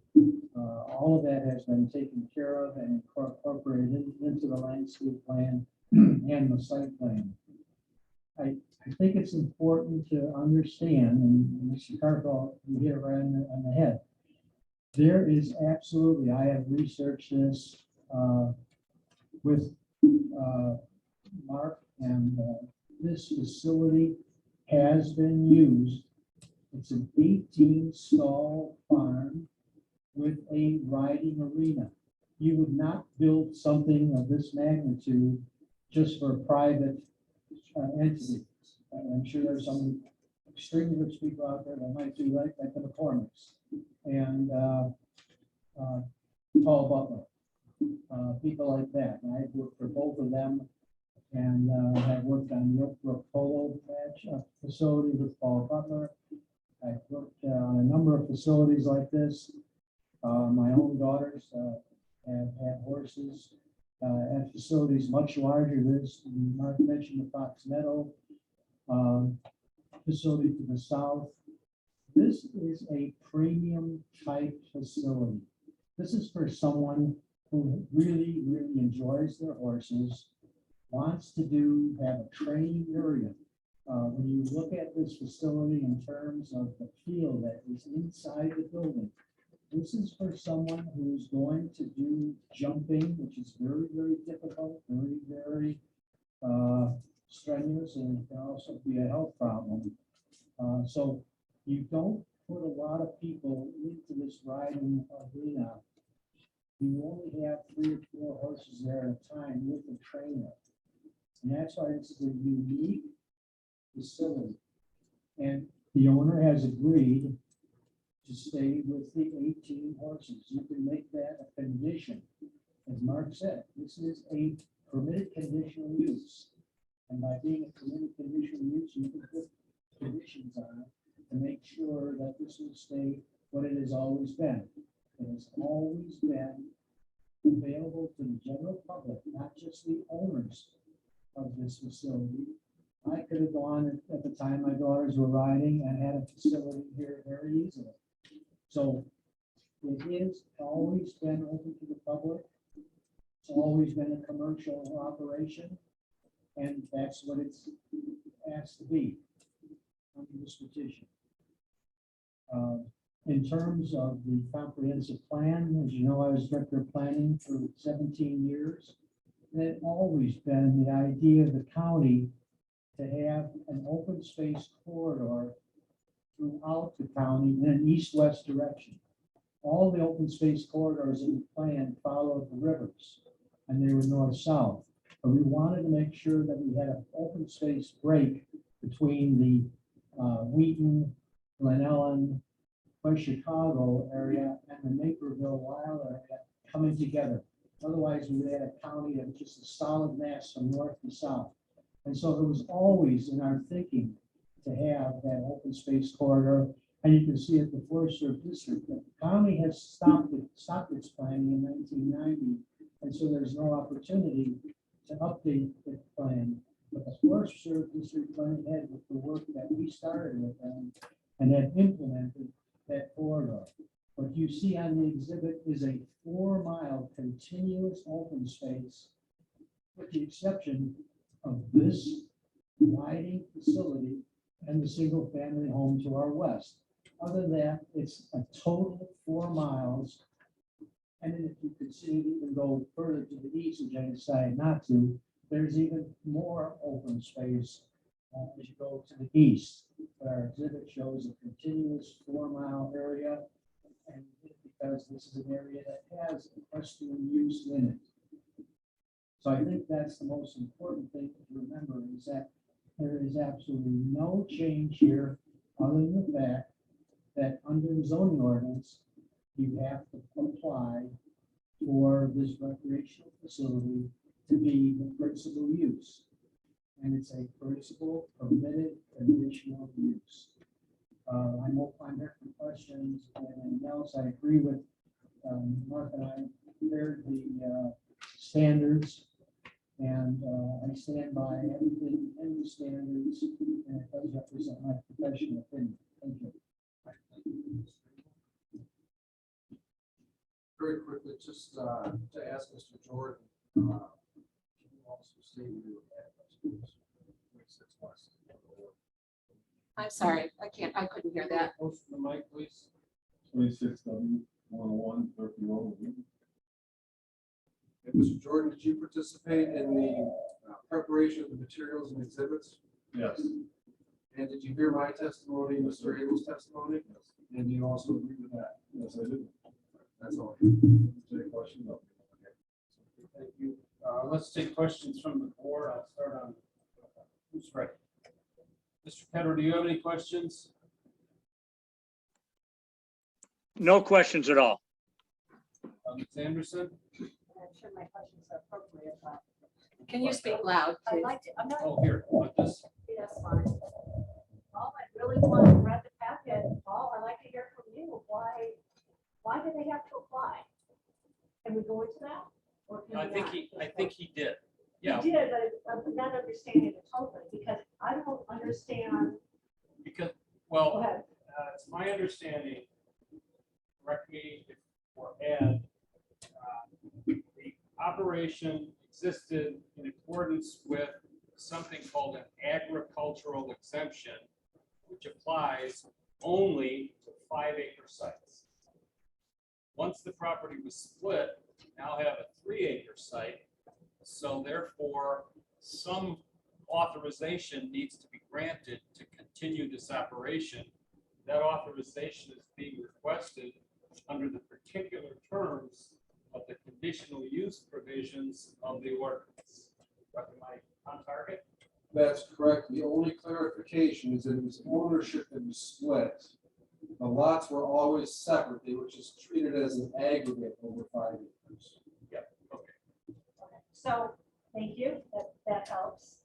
all of that has been taken care of and incorporated into the landscape plan and the site plan. I think it's important to understand, and Mr. Carville, you hit it right on the head. There is absolutely, I have researched this with Mark, and this facility has been used. It's an 18-stall farm with a riding arena. You would not build something of this magnitude just for a private entity. I'm sure there's some extremely rich people out there that might do like the McCormick's and Paul Butler, people like that. And I've worked for both of them, and I've worked on the Oak Brook Polo match facility with Paul Butler. I've worked on a number of facilities like this. My own daughters have had horses at facilities much larger than this. Mark mentioned the Fox Meadow facility to the south. This is a premium type facility. This is for someone who really, really enjoys their horses, wants to have a training area. When you look at this facility in terms of the field that is inside the building, this is for someone who's going to do jumping, which is very, very difficult, very, very strenuous, and can also be a health problem. So you don't put a lot of people into this riding arena. You only have 3 or 4 horses there at a time with a trainer. And that's why this is a unique facility. And the owner has agreed to stay with the 18 horses. You can make that a condition. As Mark said, this is a permitted conditional use. And by being a permitted conditional use, you can put conditions on it to make sure that this will stay what it has always been. It has always been available to the general public, not just the owners of this facility. I could have gone at the time my daughters were riding and had a facility here very easily. So it is always been open to the public. It's always been a commercial operation, and that's what it's asked to be under this petition. In terms of the comprehensive plan, as you know, I was director of planning for 17 years. And it always been the idea of the county to have an open space corridor throughout the county in an east-west direction. All the open space corridors in the plan followed the rivers, and they were north-south. But we wanted to make sure that we had an open space break between the Wheaton, Glen Ellen, West Chicago area and the Naperville Wild area coming together. Otherwise, we would have a county that was just a solid mass from north to south. And so it was always in our thinking to have that open space corridor. And you can see at the Forest Service District that the county has stopped its planning in 1990. And so there's no opportunity to update the plan. But the Forest Service District went ahead with the work that we started with them and have implemented that corridor. What you see on the exhibit is a 4-mile continuous open space, with the exception of this riding facility and the single-family home to our west. Other than that, it's a total 4 miles. And then if you continue to even go further to the east, which I decided not to, there's even more open space as you go to the east. But our exhibit shows a continuous 4-mile area, and because this is an area that has equestrian use in it. So I think that's the most important thing to remember, is that there is absolutely no change here other than the fact that under the zoning ordinance, you have to apply for this recreational facility to be the principal use. And it's a principal permitted conditional use. I'm here for questions and anything else. I agree with Mark and I prepared the standards, and I stand by everything in the standards, and it does represent my professional opinion. Thank you. Very quickly, just to ask Mr. Jordan, can you also state your address? I'm sorry, I couldn't hear that. Close to the mic, please. 26W101 Turkey Road. And Mr. Jordan, did you participate in the preparation of the materials and exhibits? Yes. And did you hear my testimony, Mr. Abel's testimony? Yes. And do you also agree with that? Yes, I do. That's all. Take questions up. Thank you. Let's take questions from the board. I'll start on who's ready. Mr. Pedro, do you have any questions? No questions at all. Ms. Anderson? I'm sure my questions are appropriate, but Can you speak loud, I'd please? like to, I'm not, Oh, here, like this. that's fine. Paul, I really want to read the packet. Paul, I'd like to hear from you. Why do they have to apply? Can we go into that? Or can I we think not? he did. You Yeah, did, but I'm not understanding it totally, because I don't understand. because, Go well, ahead. it's my understanding, correct me if or add, the operation existed in accordance with something called an agricultural exemption, which applies only to 5-acre sites. Once the property was split, we now have a 3-acre site. So therefore, some authorization needs to be granted to continue this operation. That authorization is being requested under the particular terms of the conditional use provisions of the ordinance. Am I on target? That's correct. The only clarification is that it was ownership that was split. The lots were always separate. They were just treated as an aggregate over 5 acres. So, thank you, that helps.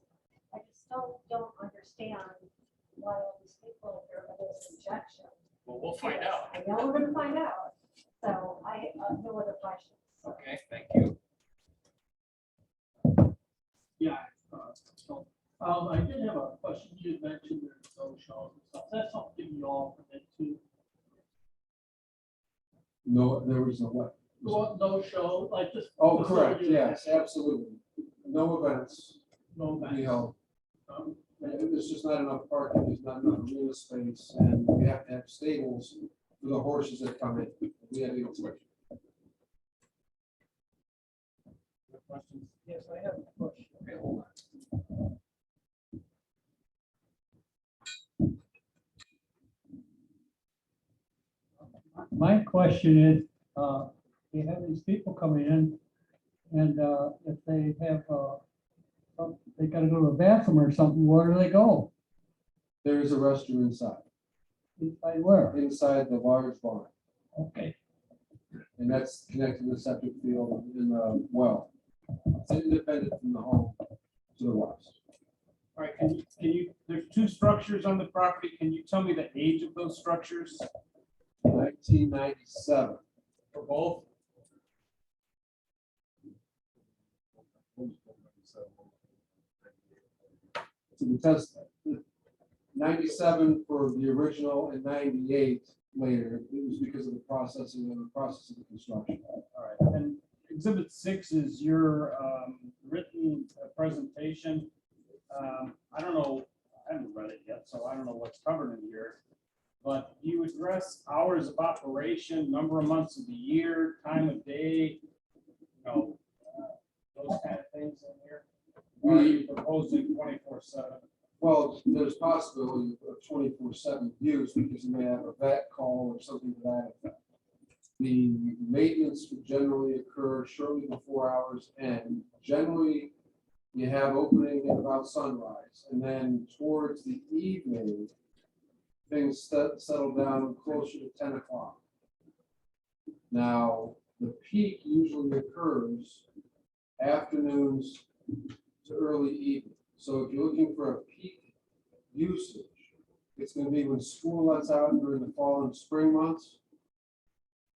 I just don't understand why all these people are here, but there's objection. Well, we'll find out. I know we're gonna find out, so I, no other questions. Okay, thank you. Yeah. I did have a question. You had mentioned there's no shows and stuff. That's something you all permit to. No, there was no what? No show, like this. Oh, correct, facility- yes, absolutely. No events No. to be held. Um, There's just not enough parking, there's not enough arena space, and we have to have stables for the horses that come in. We have to switch. Questions? Yes, I have a question. Okay, hold on. My question is, you have these people coming in, and if they have, they gotta go to the bathroom or something, where do they go? There is a restroom inside, Inside where? inside the large barn, Okay, and that's connected to the septic field in the well. It's independent from the home to the west. All right, can you, there's two structures on the property. Can you tell me the age of those structures 1997. for both? So the test, 97 for the original and 98 later, it was because of the process of the construction. All right, and exhibit 6 is your written presentation. I don't know, I haven't read it yet, so I don't know what's covered in here. But you address hours of operation, number of months of the year, time of day, you know, those kind of things in here. Or are you proposing 24/7? Well, there's possibility of 24/7 use because you may have a vet call or something to that effect. The maintenance would generally occur shortly before hours end. Generally, you have opening at about sunrise, and then towards the evening, things settle down closer to 10 o'clock. Now, the peak usually occurs afternoons to early evening. So if you're looking for a peak usage, it's going to be when school lets out during the fall and spring months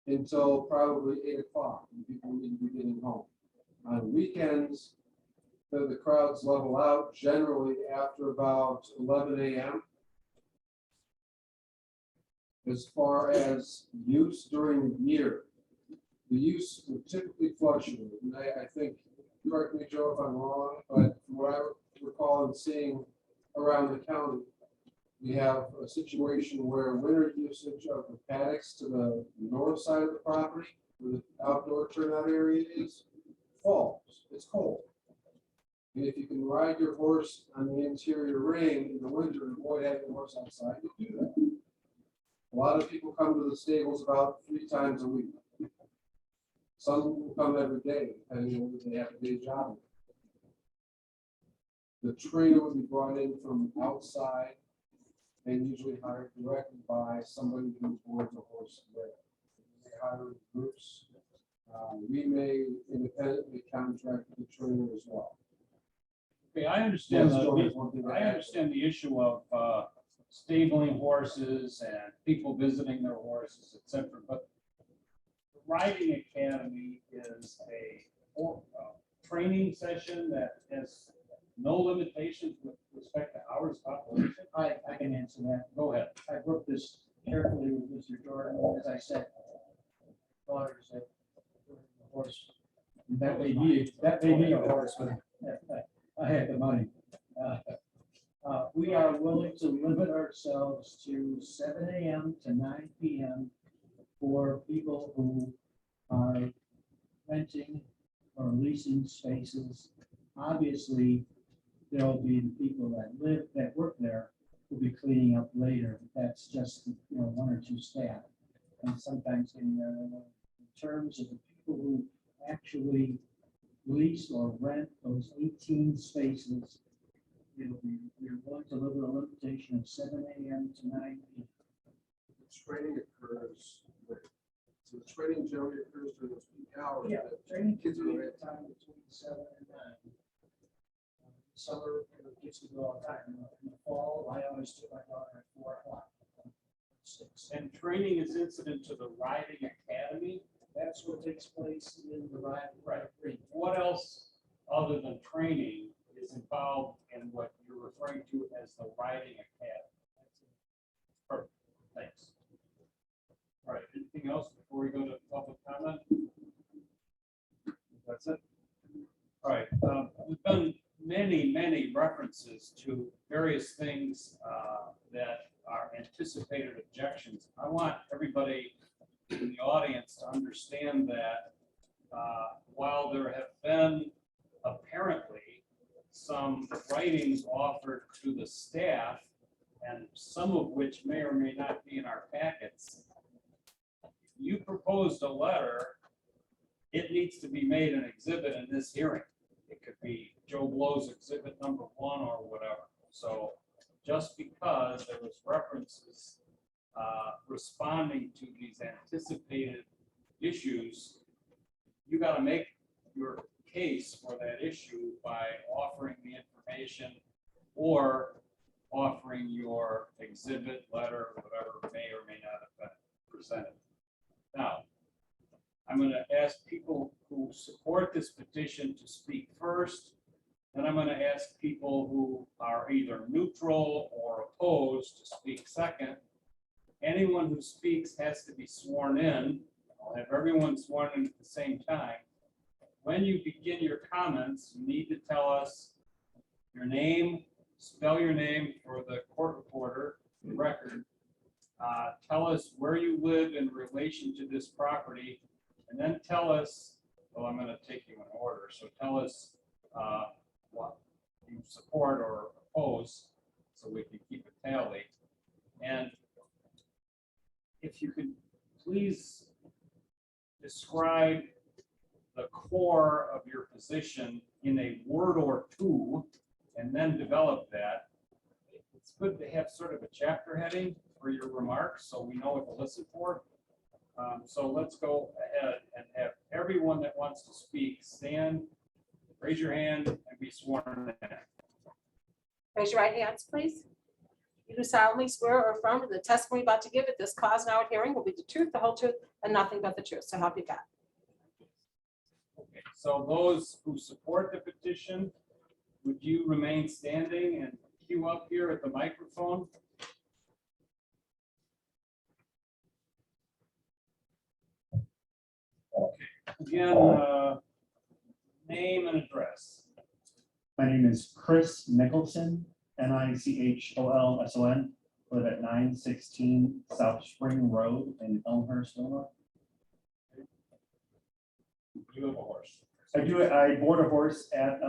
until probably 8 o'clock, when people need to be getting home. On weekends, the crowds level out generally after about 11 a.m. As far as use during the year, the use will typically fluctuate. And I think, correct me, Joe, if I'm wrong, but from what I recall and seeing around the county, we have a situation where winter usage of the paddocks to the north side of the property, where the outdoor turnout area is, falls. It's cold. And if you can ride your horse on the interior ring in the winter and avoid having the horse outside, you do that. A lot of people come to the stables about 3 times a week. Some will come every day, depending on whether they have a day job. The trainer would be brought in from outside and usually hired directly by somebody who boards a horse there. They hire groups. We may independently contract the trainer as well. Okay, I understand, Yes, Joe has one thing to I add. understand the issue of stabling horses and people visiting their horses, et cetera, but the Riding Academy is a training session that has no limitations with respect to hours of operation. I can answer that. Go ahead. I wrote this carefully with Mr. Jordan, as I said. Daughters that the horse. That may be a horse, but I had the money. We are willing to limit ourselves to 7 a.m. to 9 p.m. for people who are renting or leasing spaces. Obviously, there'll be the people that work there will be cleaning up later. That's just, 1 or 2 staff. And sometimes in terms of the people who actually lease or rent those 18 spaces, we're going to live with a limitation of 7 a.m. to 9 p.m. The training occurs, so the training generally occurs during those peak hours. Yeah, that training kids kids are are at. time between 7 and 9. summer, kids can go all the time. In the fall, I always took my daughter at 4 o'clock. 6. And training is incident to the riding academy. That's what takes place in the ride. Right. What else, other than training, is involved in what you're referring to as the riding academy? Perfect, thanks. All right, anything else before we go to public comment? That's it? All right, we've done many references to various things that are anticipated objections. I want everybody in the audience to understand that while there have been apparently some writings offered to the staff, and some of which may or may not be in our packets, you proposed a letter, it needs to be made an exhibit in this hearing. It could be Joe Blow's exhibit number 1 or whatever. So just because there was references responding to these anticipated issues, you got to make your case for that issue by offering the information or offering your exhibit, letter, whatever may or may not have been presented. Now, I'm going to ask people who support this petition to speak first. Then I'm going to ask people who are either neutral or opposed to speak second. Anyone who speaks has to be sworn in. I'll have everyone sworn in at the same time. When you begin your comments, you need to tell us your name, spell your name for the court reporter, the record. Tell us where you live in relation to this property, and then tell us, well, I'm going to take you in order. So tell us what you support or oppose so we can keep a tally. And if you could please describe the core of your position in a word or two, and then develop that. It's good to have sort of a chapter heading for your remarks so we know what to listen for. So let's go ahead and have everyone that wants to speak stand, raise your hand, and be sworn in. Raise your right hands, please. You do solemnly swear or affirm that the testimony about to give at this cause and hour hearing will be the truth, the whole truth, and nothing but the truth. So help you God. Okay, so those who support the petition, would you remain standing and queue up here at the microphone? Okay, again, name and address. My name is Chris Nicholson, Nicholson. Live at 916 South Spring Road in Elmhurst, Illinois. You have a horse. I board a horse at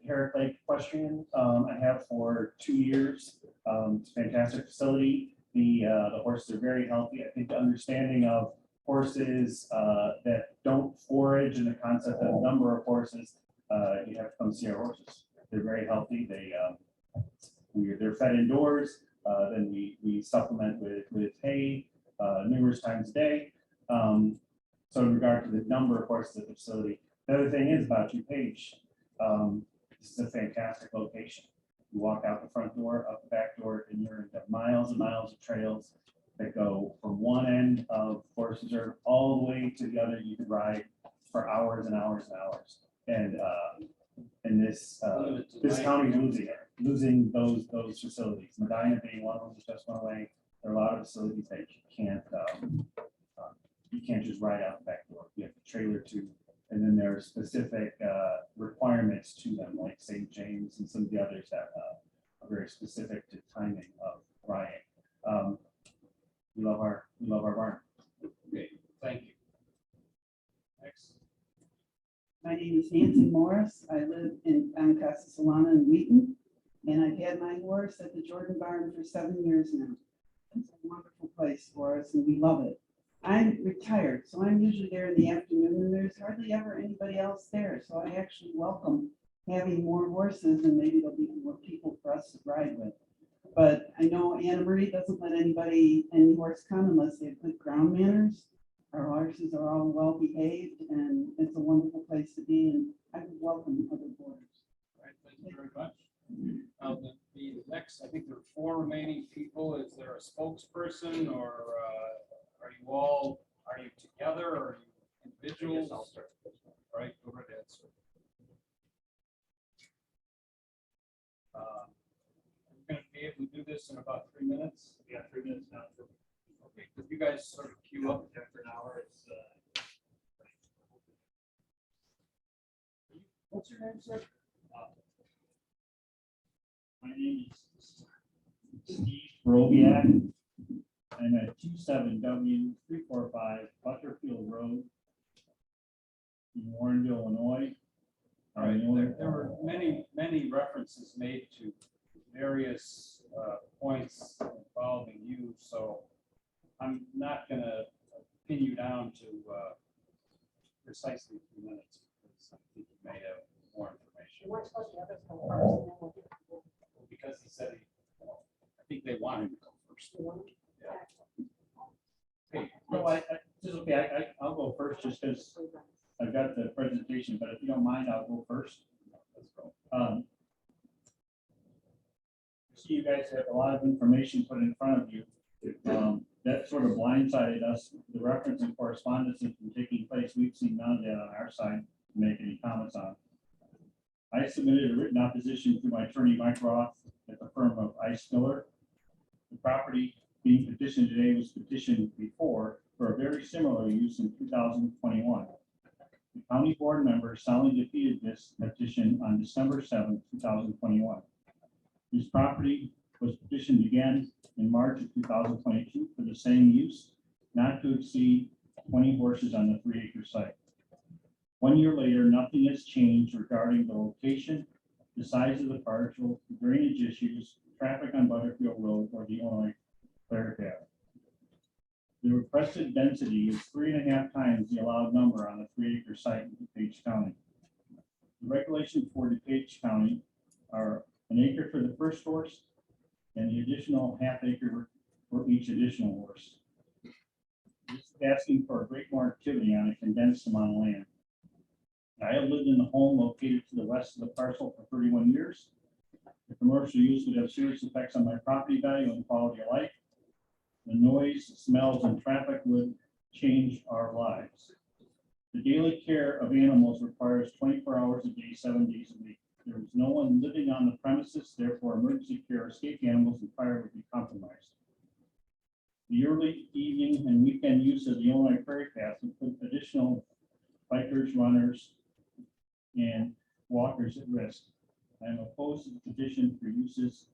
Herrick Lake Equestrian. I have for 2 years. It's a fantastic facility. The horses are very healthy. I think the understanding of horses that don't forage and the concept of number of horses, you have to come see our horses. They're very healthy. They're fed indoors. Then we supplement with hay numerous times a day. So in regard to the number of horses at the facility, the other thing is about DuPage. This is a fantastic location. You walk out the front door, up the back door, and you're into miles and miles of trails that go from one end of Forest Reserve all the way to the other. You could ride for hours and hours and hours. And this county is losing those facilities. Medina being one of them that just went away. There are a lot of facilities that you can't just ride out the back door. You have to trailer to, and then there are specific requirements to them, like St. James and some of the others that are very specific to timing of riding. We love our barn. Okay, thank you. Next. My name is Nancy Morris. I live on Casa Solana in Wheaton, and I've had my horse at the Jordan Barn for 7 years now. It's a wonderful place for us, and we love it. I'm retired, so I'm usually there in the afternoon, and there's hardly ever anybody else there. So I actually welcome having more horses, and maybe there'll be more people for us to ride with. But I know Anna Marie doesn't let any horse come unless they have good ground manners. Our horses are all well behaved, and it's a wonderful place to be, and I would welcome other boarders. All right, thank you very much. The next, I think there are 4 remaining people. Is there a spokesperson or are you together or are you individuals? All right, go right ahead, sir. We're going to be able to do this in about 3 minutes. Yeah, 3 minutes now. Okay, could you guys sort of queue up? After an hour, it's, What's your name, sir? my name is Steve Robiak. I'm at 27W345 Butterfield Road in Warrenville, Illinois. All right, there were many references made to various points involving you, so I'm not going to pin you down to precisely 2 minutes because I think you may have more information. You weren't supposed to others go first, and then we'll get to you. Because he said, I think they wanted to go first. You want to- Okay, No, this is okay. I'll go first just because I've got the presentation, but if you don't mind, I'll go first. let's go. See, you guys have a lot of information put in front of you. That sort of blindsided us. The reference and correspondence has been taking place. We've seen none of that on our side to make any comments on. I submitted a written opposition to my attorney, Mike Roth, at the firm of Ice Miller. The property being petitioned today was petitioned before for a very similar use in 2021. The county board members soundly defeated this petition on December 7th, 2021. This property was petitioned again in March of 2022 for the same use, not to exceed 20 horses on the 3-acre site. 1 year later, nothing has changed regarding the location, the size of the parcel, drainage issues, traffic on Butterfield Road, or the Illinois Clear Path. The requested density is 3.5 times the allowed number on a 3-acre site in DuPage County. The regulations for DuPage County are 1 acre for the first horse and the additional ½ acre for each additional horse. This is asking for a great more activity on a condensed amount of land. I have lived in the home located to the west of the parcel for 31 years. The commercial use would have serious effects on my property value and quality of life. The noise, smells, and traffic would change our lives. The daily care of animals requires 24 hours a day, 7 days a week. There is no one living on the premises, therefore emergency care, escaped animals, and fire would be compromised. The early evening and weekend use of the Illinois Prairie Path would put additional bikers, runners, and walkers at risk. I am opposed to the petition for uses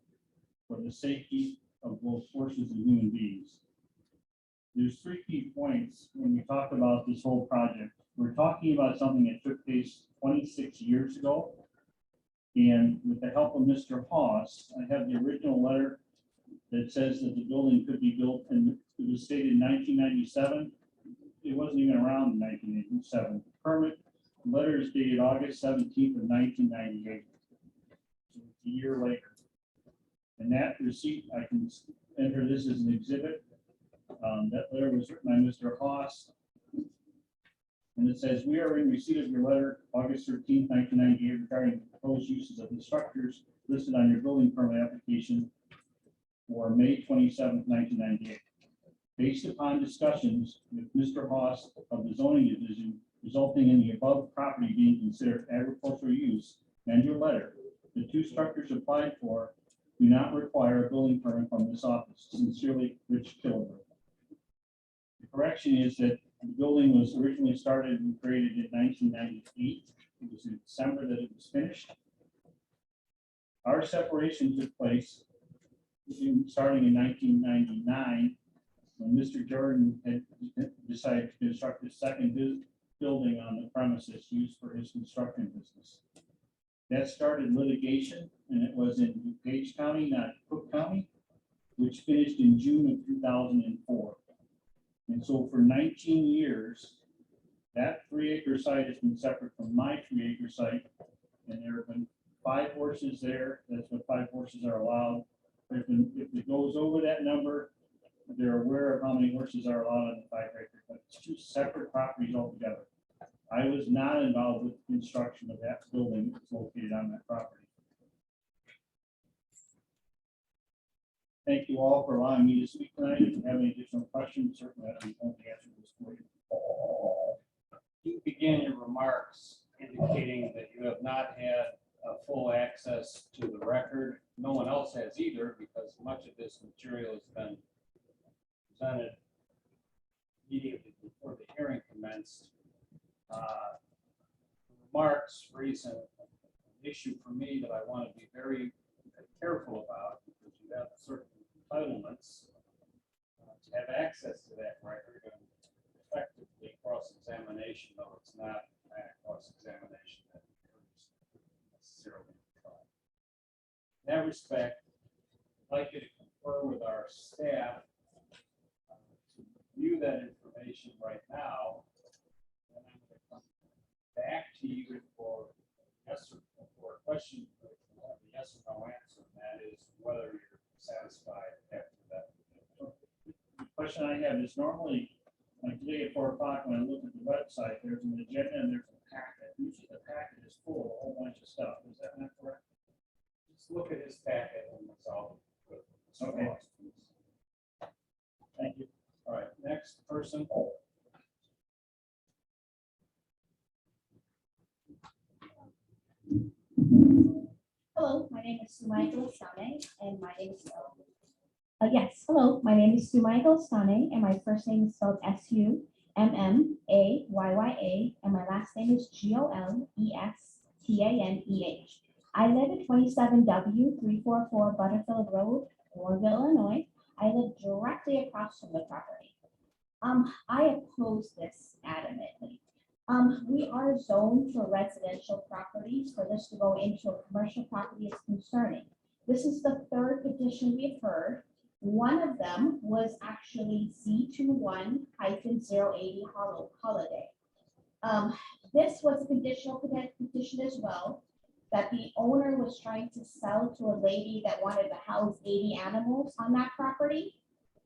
for the safety of both horses and human beings. There's 3 key points when we talk about this whole project. We're talking about something that took place 26 years ago. And with the help of Mr. Haas, I have the original letter that says that the building could be built, and it was stated in 1997. It wasn't even around in 1987. The permit letter is dated August 17th of 1998. So it's a year later. And that receipt, I can enter this as an exhibit. That letter was written by Mr. Haas. And it says, we are in receipt of your letter, August 13th, 1998, regarding the proposed uses of the structures listed on your building permit application for May 27th, 1998. Based upon discussions with Mr. Haas of the zoning division, resulting in the above property being considered agricultural use, and your letter, the 2 structures applied for do not require a building permit from this office. Sincerely, Rich Kilburn. The correction is that the building was originally started and created in 1998. It was in December that it was finished. Our separation took place starting in 1999 when Mr. Jordan had decided to construct a second building on the premises used for his construction business. That started litigation, and it was in DuPage County, not Cook County, which finished in June of 2004. And so for 19 years, that 3-acre site has been separate from my 3-acre site. And there have been 5 horses there. That's what 5 horses are allowed. There's been, if it goes over that number, they're aware of how many horses are allowed on the 5-acre, but it's 2 separate properties altogether. I was not involved with the construction of that building that's located on that property. thank you all for allowing me to speak tonight. If you have any additional questions, certainly I'll be able to answer this for you. You began your remarks indicating that you have not had full access to the record. No one else has either, because much of this material has been presented immediately before the hearing commenced. Remarks raise an issue for me that I want to be very careful about, because you have certain entitlements to have access to that record and effectively cross-examination, though it's not that cross-examination that occurs necessarily. In that respect, I'd like you to confer with our staff to review that information right now. And I'm going to come back to you for yes or for a question, for a yes or no answer, and that is whether you're satisfied after that. The question I have is normally, like today at 4 o'clock, when I look at the website, there's an agenda and there's a packet. Usually the packet is full of a whole bunch of stuff. Is that not correct? Just look at his packet and it's all good. Okay. Thank you. All right, next person. Hello, my name is Sumaiko Sane, and my name is yes, hello, my name is Sumaiko Sane, and my first name is spelled Summayya, and my last name is Golestane. I live at 27W344 Butterfield Road, Orville, Illinois. I live directly across from the property. I oppose this adamantly. We are zoned for residential properties. For this to go into a commercial property is concerning. This is the third petition we've heard. One of them was actually Z21-080 Holiday. This was a conditional petition as well, that the owner was trying to sell to a lady that wanted to house 80 animals on that property,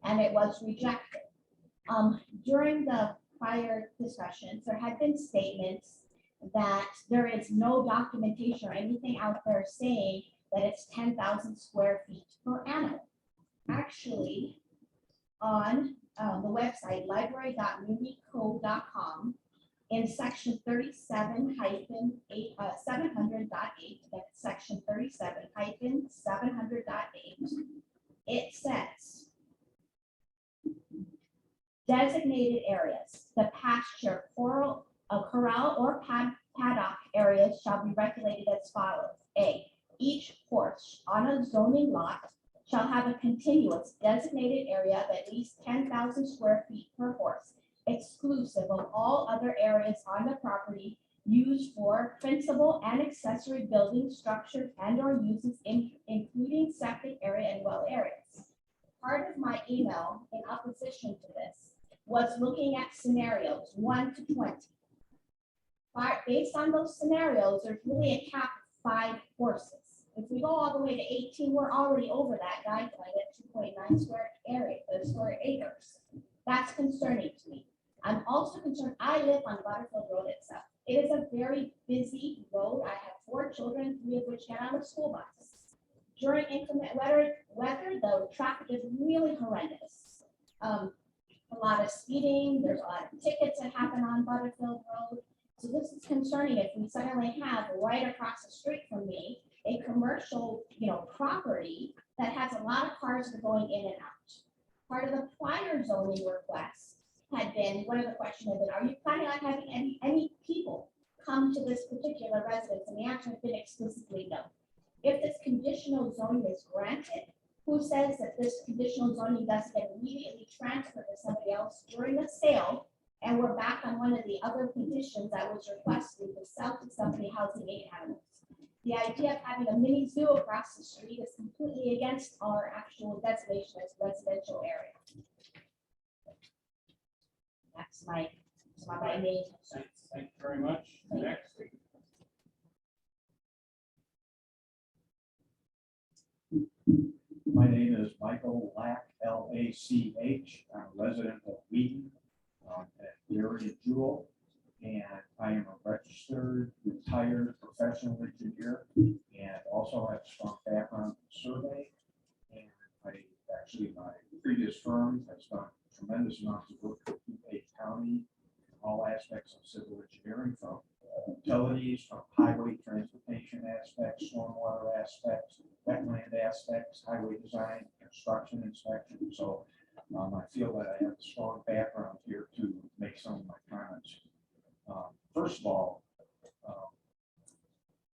and it was rejected. During the prior discussions, there had been statements that there is no documentation or anything out there saying that it's 10,000 square feet per animal. Actually, on the website library.municode.com, in section 37-700.8, that's section 37-700.8, it says, designated areas, the pasture, corral or paddock areas shall be regulated as follows. A, each horse on a zoning lot shall have a continuous designated area of at least 10,000 square feet per horse, exclusive of all other areas on the property used for principal and accessory building structures and or uses including septic area and well areas. Part of my email in opposition to this was looking at scenarios 1 to 20. Based on those scenarios, there's really a cap of 5 horses. If we go all the way to 18, we're already over that guideline at 2.9 square acres. That's concerning to me. I'm also concerned, I live on Butterfield Road itself. It is a very busy road. I have 4 children, 3 of which get on the school bus. During inclement weather, the traffic is really horrendous. A lot of speeding, there's a lot of tickets that happen on Butterfield Road. So this is concerning if we suddenly have right across the street from me, a commercial, property that has a lot of cars that are going in and out. Part of the prior zoning request had been, one of the questions had been, are you planning on having any people come to this particular residence? And the answer has been explicitly no. If this conditional zoning is granted, who says that this conditional zoning doesn't get immediately transferred to somebody else during the sale? And we're back on one of the other conditions that was requested to sell to somebody housing 8 animals. The idea of having a mini zoo across the street is completely against our actual designation as residential area. That's my main concern. Thank you very much. Next. My name is Michael Lack, L-A-C-H. I'm a resident of Wheaton, at Area Jewel, and I am a registered, retired professional engineer, and also have a strong background in survey. And I Actually, my previous firm has done tremendous amounts of work with DuPage County, all aspects of civil engineering, from utilities, from highway transportation aspects, stormwater aspects, wetland aspects, highway design, construction inspection. So I feel that I have a strong background here to make some of my comments. First of all,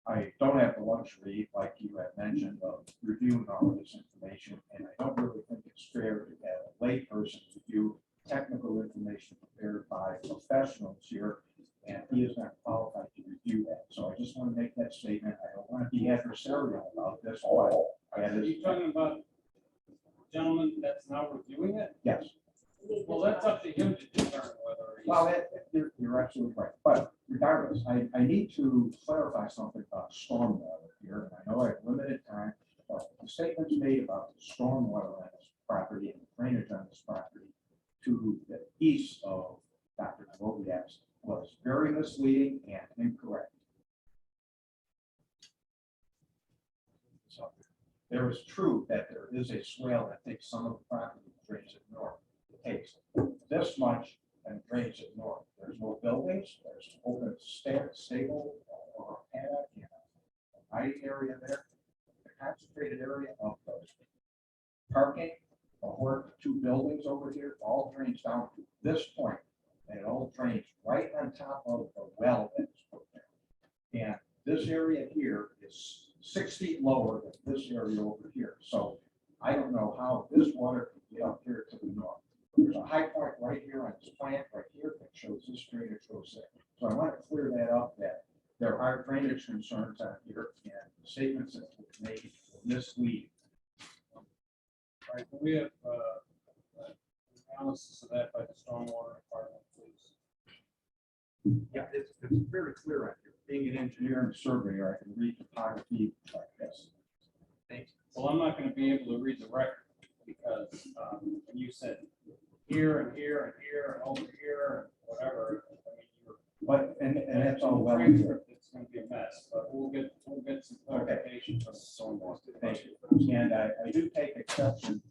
I don't have the luxury, like you had mentioned, of reviewing all of this information, and I don't really think it's fair to have a layperson review technical information prepared by professionals here, and he is not qualified to review that. So I just want to make that statement. I don't want to be adversarial about this, but Are you talking about the gentleman that's now reviewing it? yes. Well, that's up to him to determine whether he's. Well, you're absolutely right. But regardless, I need to clarify something about stormwater here. And I know I have limited time, but the statements made about the stormwater on this property and drainage on this property to the east of Dr. Novoviac's was very misleading and incorrect. So there is truth that there is a swale that takes some of the property and drains it north. It takes this much and drains it north. There's no buildings, there's open stable or a paddock, a hiding area there. The concentrated area of those parking, a horse, two buildings over here, all drains down to this point. And it all drains right on top of the well that's put there. And this area here is 6 feet lower than this area over here. So I don't know how this water can get up here to the north. There's a high point right here on this plant right here that shows this drainage goes there. So I want to clear that up, that there are drainage concerns out here, and statements that were made were misleading. All right, can we have analysis of that by the stormwater department, please? Yeah, it's very clear out here. Being an engineer and surveyor, I can read topography like this. Thanks. Well, I'm not going to be able to read the record because when you said here and here and here and over here and whatever, I mean, But and that's all well. transcript, it's going to be a mess, but we'll get some clarification from the stormwater. Thank you. And I do take exception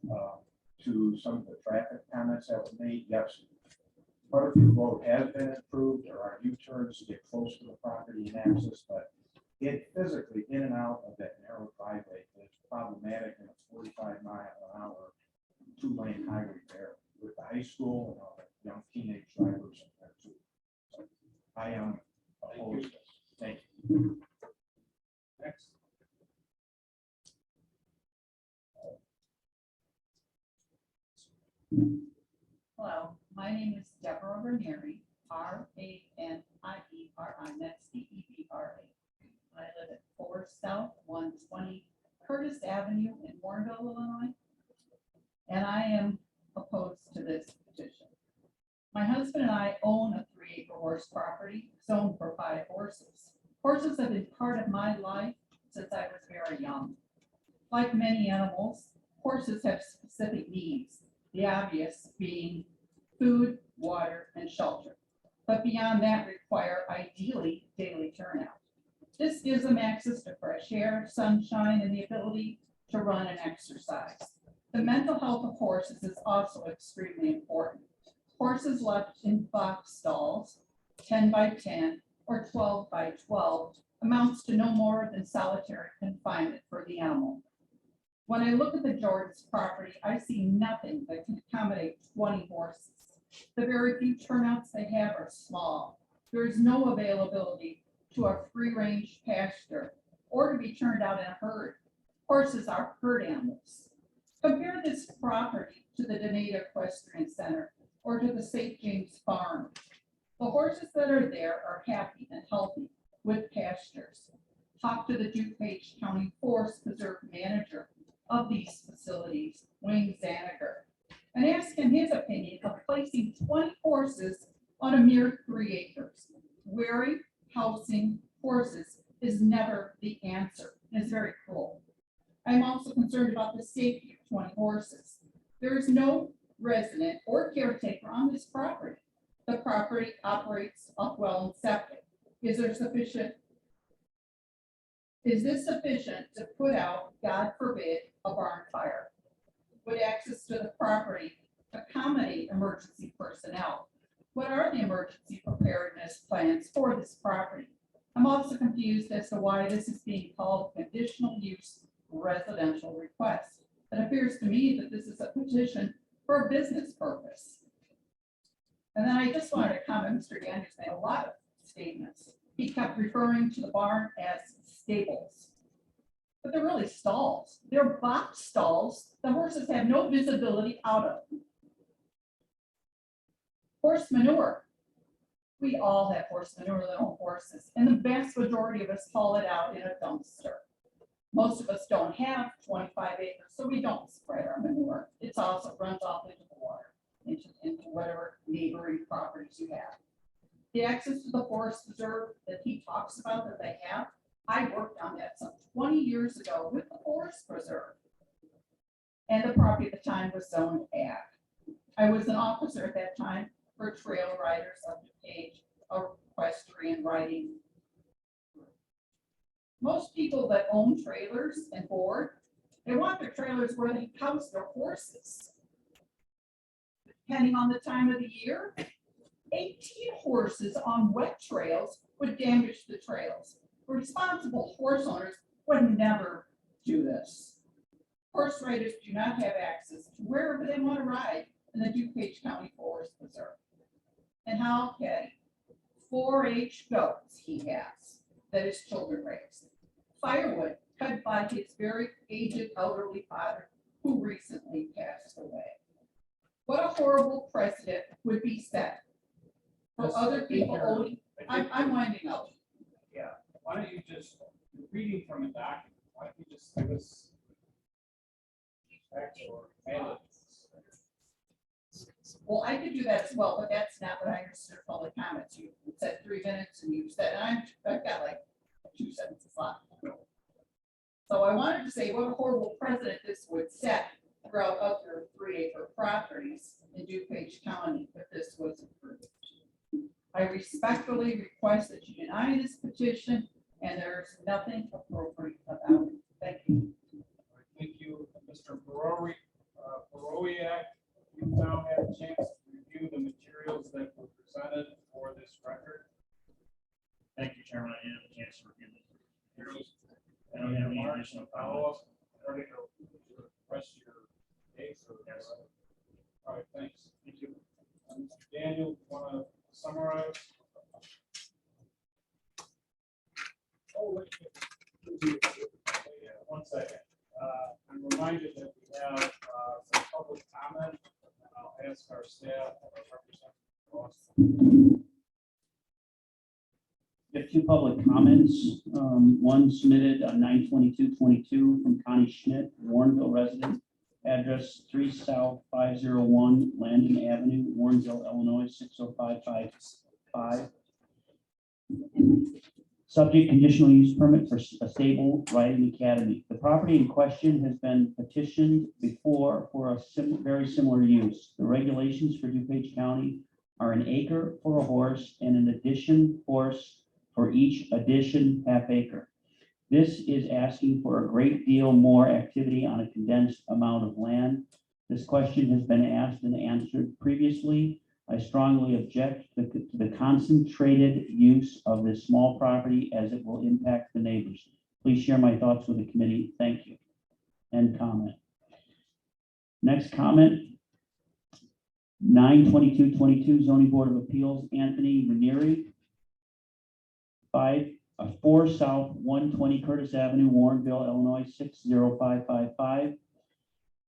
to some of the traffic comments that were made. Yes, Butterfield Road has been improved. There are U-turns to get close to the property and access, but it physically in and out of that narrow driveway is problematic in a 45-mile-an-hour 2-lane highway there with the high school and all the young teenage drivers in there too. So I am opposed to this. Thank you. Next. Hello, my name is Deborah Ranieri, Ranieri, that's Debra. I live at 4 South 120 Curtis Avenue in Warrenville, Illinois, and I am opposed to this petition. My husband and I own a 3-acre horse property zoned for 5 horses. Horses have been part of my life since I was very young. Like many animals, horses have specific needs, the obvious being food, water, and shelter. But beyond that, require ideally daily turnout. This gives them access to fresh air, sunshine, and the ability to run and exercise. The mental health of horses is also extremely important. Horses left in box stalls, 10 by 10 or 12 by 12, amounts to no more than solitary confinement for the animal. When I look at the Jordan's property, I see nothing that can accommodate 20 horses. The very few turnouts they have are small. There is no availability to a free-range pasture or to be turned out in a herd. Horses are herd animals. Compare this property to the Donata Equestrian Center or to the St. James Farm. The horses that are there are happy and healthy with pastures. Talk to the DuPage County Forest Preserve manager of these facilities, Wayne Zaniger, and ask him his opinion of placing 20 horses on a mere 3 acres. Wearing, housing horses is never the answer. It's very cruel. I'm also concerned about the safety of 20 horses. There is no resident or caretaker on this property. The property operates off well and septic. Is this sufficient to put out, God forbid, a barn fire? would access to the property accommodate emergency personnel? What are the emergency preparedness plans for this property? I'm also confused as to why this is being called conditional use residential request. It appears to me that this is a petition for a business purpose. And then I just wanted to comment, Mr. Andrews made a lot of statements. He kept referring to the barn as stables. But they're really stalls. They're box stalls the horses have no visibility out of. Horse manure. We all have horse manure that own horses, and the vast majority of us haul it out in a dumpster. Most of us don't have 25 acres, so we don't spread our manure. It also runs off into the water, into whatever neighboring properties you have. The access to the forest reserve that he talks about that they have, I worked on that some 20 years ago with the forest preserve. And the property at the time was zoned ag. I was an officer at that time for trail riders of DuPage, a equestrian riding. Most people that own trailers and board, they want their trailers where they house their horses. Depending on the time of the year, 18 horses on wet trails would damage the trails. Responsible horse owners would never do this. Horse riders do not have access to wherever they want to ride in the DuPage County Forest Preserve. And how can 4-H goats he has that his children raised? Firewood cut by his very aged elderly father who recently passed away. What a horrible precedent would be set for other people owning. I'm winding up. Yeah, why don't you just, you're reading from a document, why don't you just give us text or mail it? Well, I could do that as well, but that's not what I understood public comments. You said 3 minutes and you said, I've got like 2 sentences left. So I wanted to say what a horrible precedent this would set throughout other 3-acre properties in DuPage County if this was approved. I respectfully request that you deny this petition, and there's nothing appropriate about it. Thank you. Thank you, Mr. Borowiak. You now have a chance to review the materials that were presented for this record. Thank you, Chairman. I didn't have a chance to review the materials. I Any don't have any remarks additional or follow-up? follow-up. Ready to rest your case or? Yes. All right, thanks. Thank you. Mr. Daniel, want to summarize? Oh, wait. Yeah, 1 second. I'm reminded that we have some public comment. And I'll ask our staff or representative. We have 2 public comments. One submitted on 9/22/22 from Connie Schmidt, Warrenville resident, address 3 South 501 Landon Avenue, Warrenville, Illinois 60555. Subject conditional use permit for a stable riding academy. The property in question has been petitioned before for a very similar use. The regulations for DuPage County are an acre for a horse and an addition horse for each addition half acre. This is asking for a great deal more activity on a condensed amount of land. This question has been asked and answered previously. I strongly object to the concentrated use of this small property as it will impact the neighbors. Please share my thoughts with the committee. Thank you. End comment. Next comment. 9/22/22 Zoning Board of Appeals, Anthony Ranieri. 4 South 120 Curtis Avenue, Warrenville, Illinois 60555.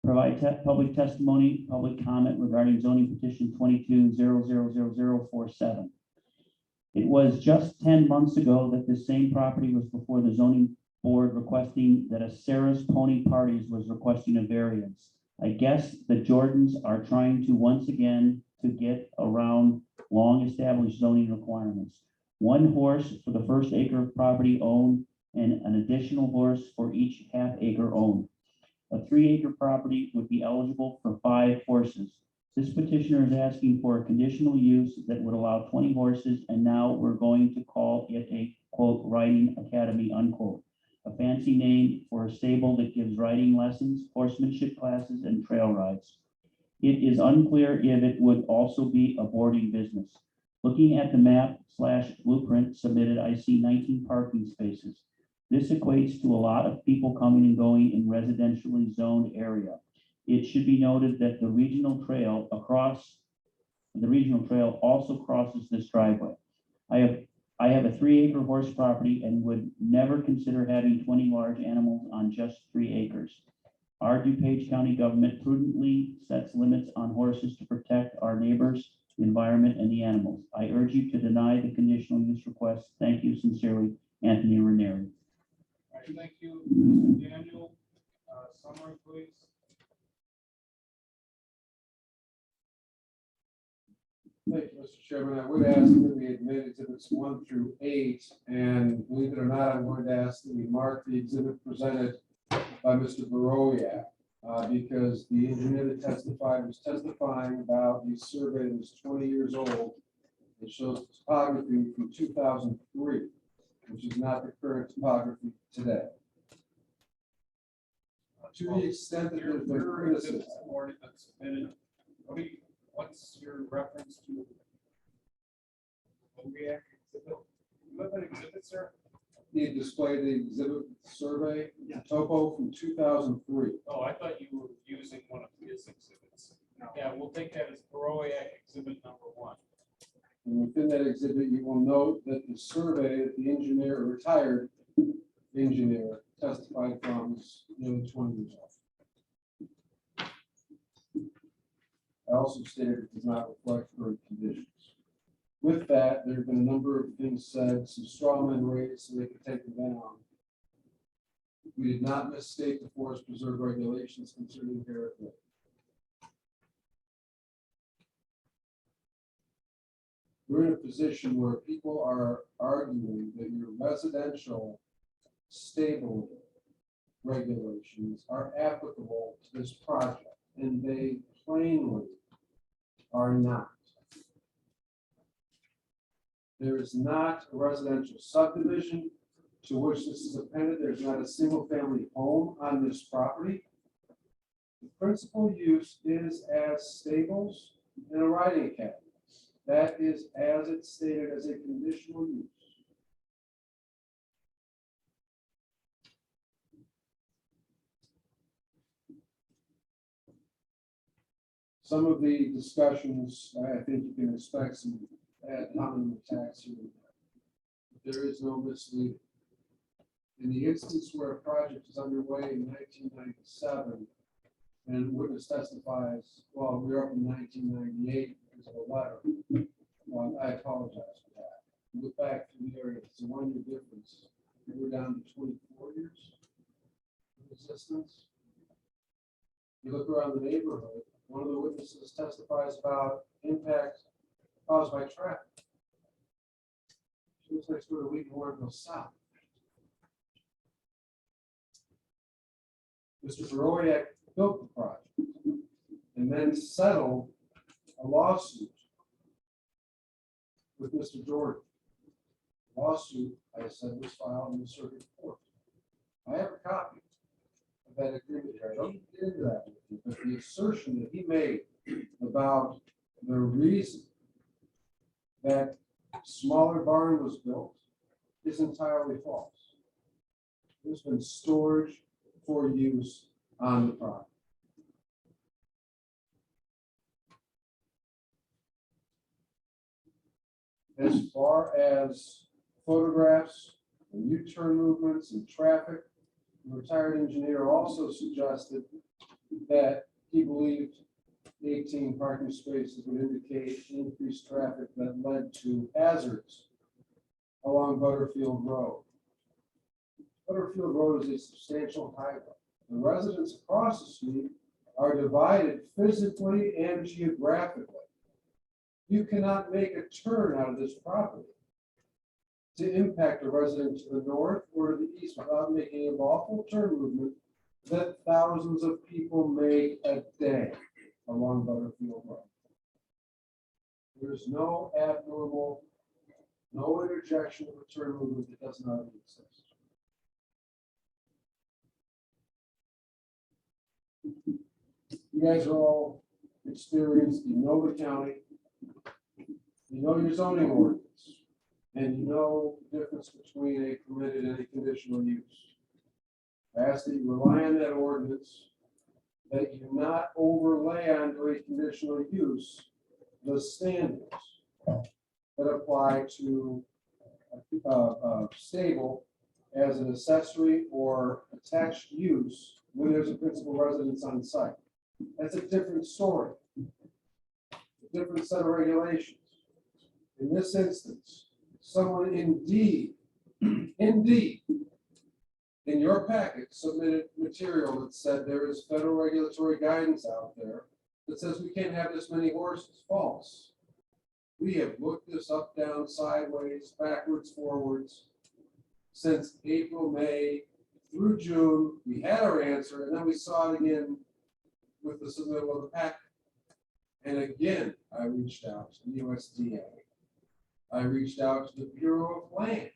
Provide public testimony, public comment regarding zoning petition 22-000047. It was just 10 months ago that this same property was before the zoning board requesting that a Sarah's Pony Parties was requesting a variance. I guess the Jordans are trying to once again to get around long-established zoning requirements. 1 horse for the first acre of property owned and an additional horse for each half acre owned. A 3-acre property would be eligible for 5 horses. This petitioner is asking for a conditional use that would allow 20 horses, and now we're going to call it a quote riding academy unquote. a fancy name for a stable that gives riding lessons, horsemanship classes, and trail rides. It is unclear if it would also be a boarding business. Looking at the map/blueprint submitted, I see 19 parking spaces. This equates to a lot of people coming and going in residentially zoned area. It should be noted that the regional trail also crosses this driveway. I have a 3-acre horse property and would never consider having 20 large animals on just 3 acres. Our DuPage County government prudently sets limits on horses to protect our neighbors, the environment, and the animals. I urge you to deny the conditional use request. Thank you sincerely, Anthony Ranieri. All right, thank you, Mr. Daniel. Summary, please. Thank you, Mr. Chairman. I would ask that we admit exhibits 1 through 8, and believe it or not, I'm going to ask that we mark the exhibit presented by Mr. Baroyak, because the engineer that testified was testifying about a survey that's 20 years old. It shows topography from 2003, which is not the current topography today. To the extent that there's been criticism. What's your reference to? You have an exhibit, sir? He displayed the exhibit survey, topo from 2003. Oh, I thought you were using one of his exhibits. Yeah, we'll take that as Baroyak exhibit number 1. And within that exhibit, you will note that the survey that the engineer, a retired engineer, testified from is nearly 20 years old. I also stated it does not reflect current conditions. With that, there have been a number of things said, some straw men raised so they could take them down. We did not misstate the forest preserve regulations concerning heritage. We're in a position where people are arguing that your residential stable regulations are applicable to this project, and they plainly are not. There is not a residential subdivision to which this is appended. There's not a single family home on this property. The principal use is as stables and a riding academy. That is as it's stated as a conditional use. Some of the discussions, I think you can expect some ad hominem attacks here. There is no misleading. In the instance where a project is underway in 1997, and witness testifies, well, we're up in 1998 because of a letter. Well, I apologize for that. Look back to the area, it's a 1-year difference. We're down to 24 years of existence. You look around the neighborhood, one of the witnesses testifies about impact caused by traffic. She was next door to Wheaton Warrenville South. Mr. Baroyak built the project and then settled a lawsuit with Mr. Jordan. The lawsuit, I said, was filed in the circuit court. I have a copy of that agreement here. I don't get into that with you, but the assertion that he made about the reason that smaller barn was built is entirely false. There's been storage for use on the property. As far as photographs and U-turn movements and traffic, the retired engineer also suggested that he believed 18 parking spaces would indicate increased traffic that led to hazards along Butterfield Road. Butterfield Road is a substantial highway. The residents across the street are divided physically and geographically. You cannot make a turn out of this property to impact a resident to the north or to the east without making a lawful turn movement that thousands of people make a day along Butterfield Road. There's no abnormal, no interjection of a turn movement that does not exist. You guys are all experienced, you know the county, you know your zoning ordinance, and you know the difference between a permitted and a conditional use. I ask that you rely on that ordinance, that you not overlay onto a conditional use the standards that apply to a stable as an accessory or attached use when there's a principal residence on site. That's a different story, a different set of regulations. In this instance, someone indeed, in your packet submitted material that said there is federal regulatory guidance out there that says we can't have this many horses. False. We have looked this up, down, sideways, backwards, forwards since April, May, through June. We had our answer, and then we saw it again with the submittal of the packet. And again, I reached out to the USDA. I reached out to the Bureau of Land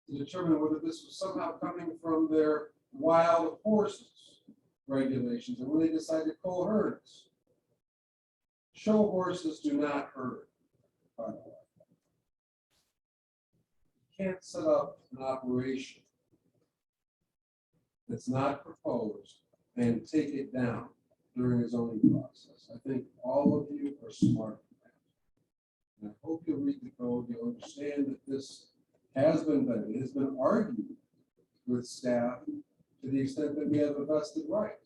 to determine whether this was somehow coming from their wild horses regulations, and when they decided to cull herds. Show horses do not herd, by the way. You can't set up an operation that's not proposed and take it down during a zoning process. I think all of you are smart. And I hope you'll read the code, you'll understand that this has been vetted, it has been argued with staff to the extent that we have a vested right.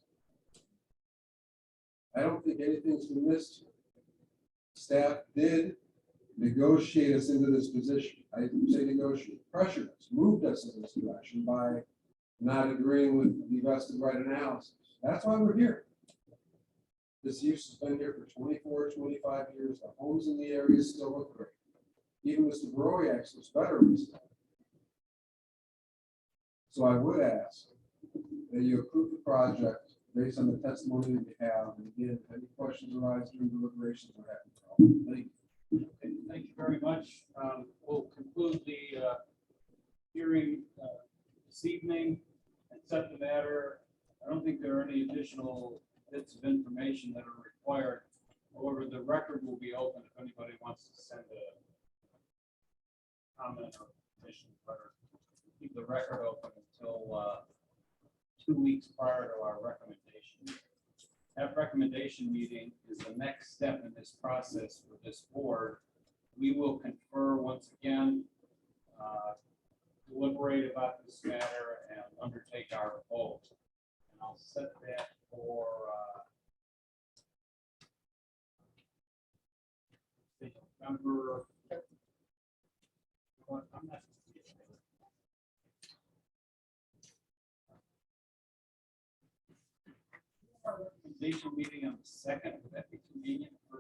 I don't think anything's been missed here. Staff did negotiate us into this position. I didn't say negotiate, pressured us, moved us in this direction by not agreeing with the vested right analysis. That's why we're here. This use has been here for 24, 25 years. The homes in the area still look great. Even Mr. Baroyak's looks better recently. So I would ask that you approve the project based on the testimony that you have. And again, if any questions arise during deliberations, we're happy to help. Thank you. Okay, thank you very much. We'll conclude the hearing this evening and set the matter. I don't think there are any additional bits of information that are required. However, the record will be open if anybody wants to send a comment or petition letter. Keep the record open until 2 weeks prior to our recommendation. That recommendation meeting is the next step in this process for this board. We will confer once again, deliberate about this matter, and undertake our vote. And I'll set that for November. I'm not. Our recommendation meeting on the 2nd, would that be convenient for?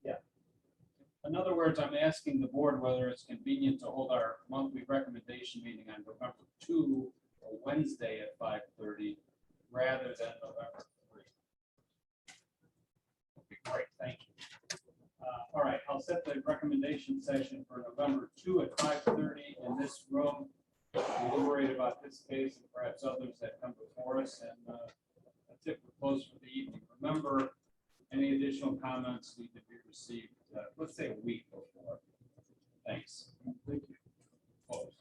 Yeah. In other words, I'm asking the board whether it's convenient to hold our monthly recommendation meeting on November 2, or Wednesday at 5:30, rather than November 3. Okay, great, thank you. All right, I'll set the recommendation session for November 2 at 5:30 in this room. We'll worry about this case and perhaps others that come before us, and that's it. We're closed for the evening. Remember, any additional comments need to be received, let's say a week before. Thanks. Thank you. Closed.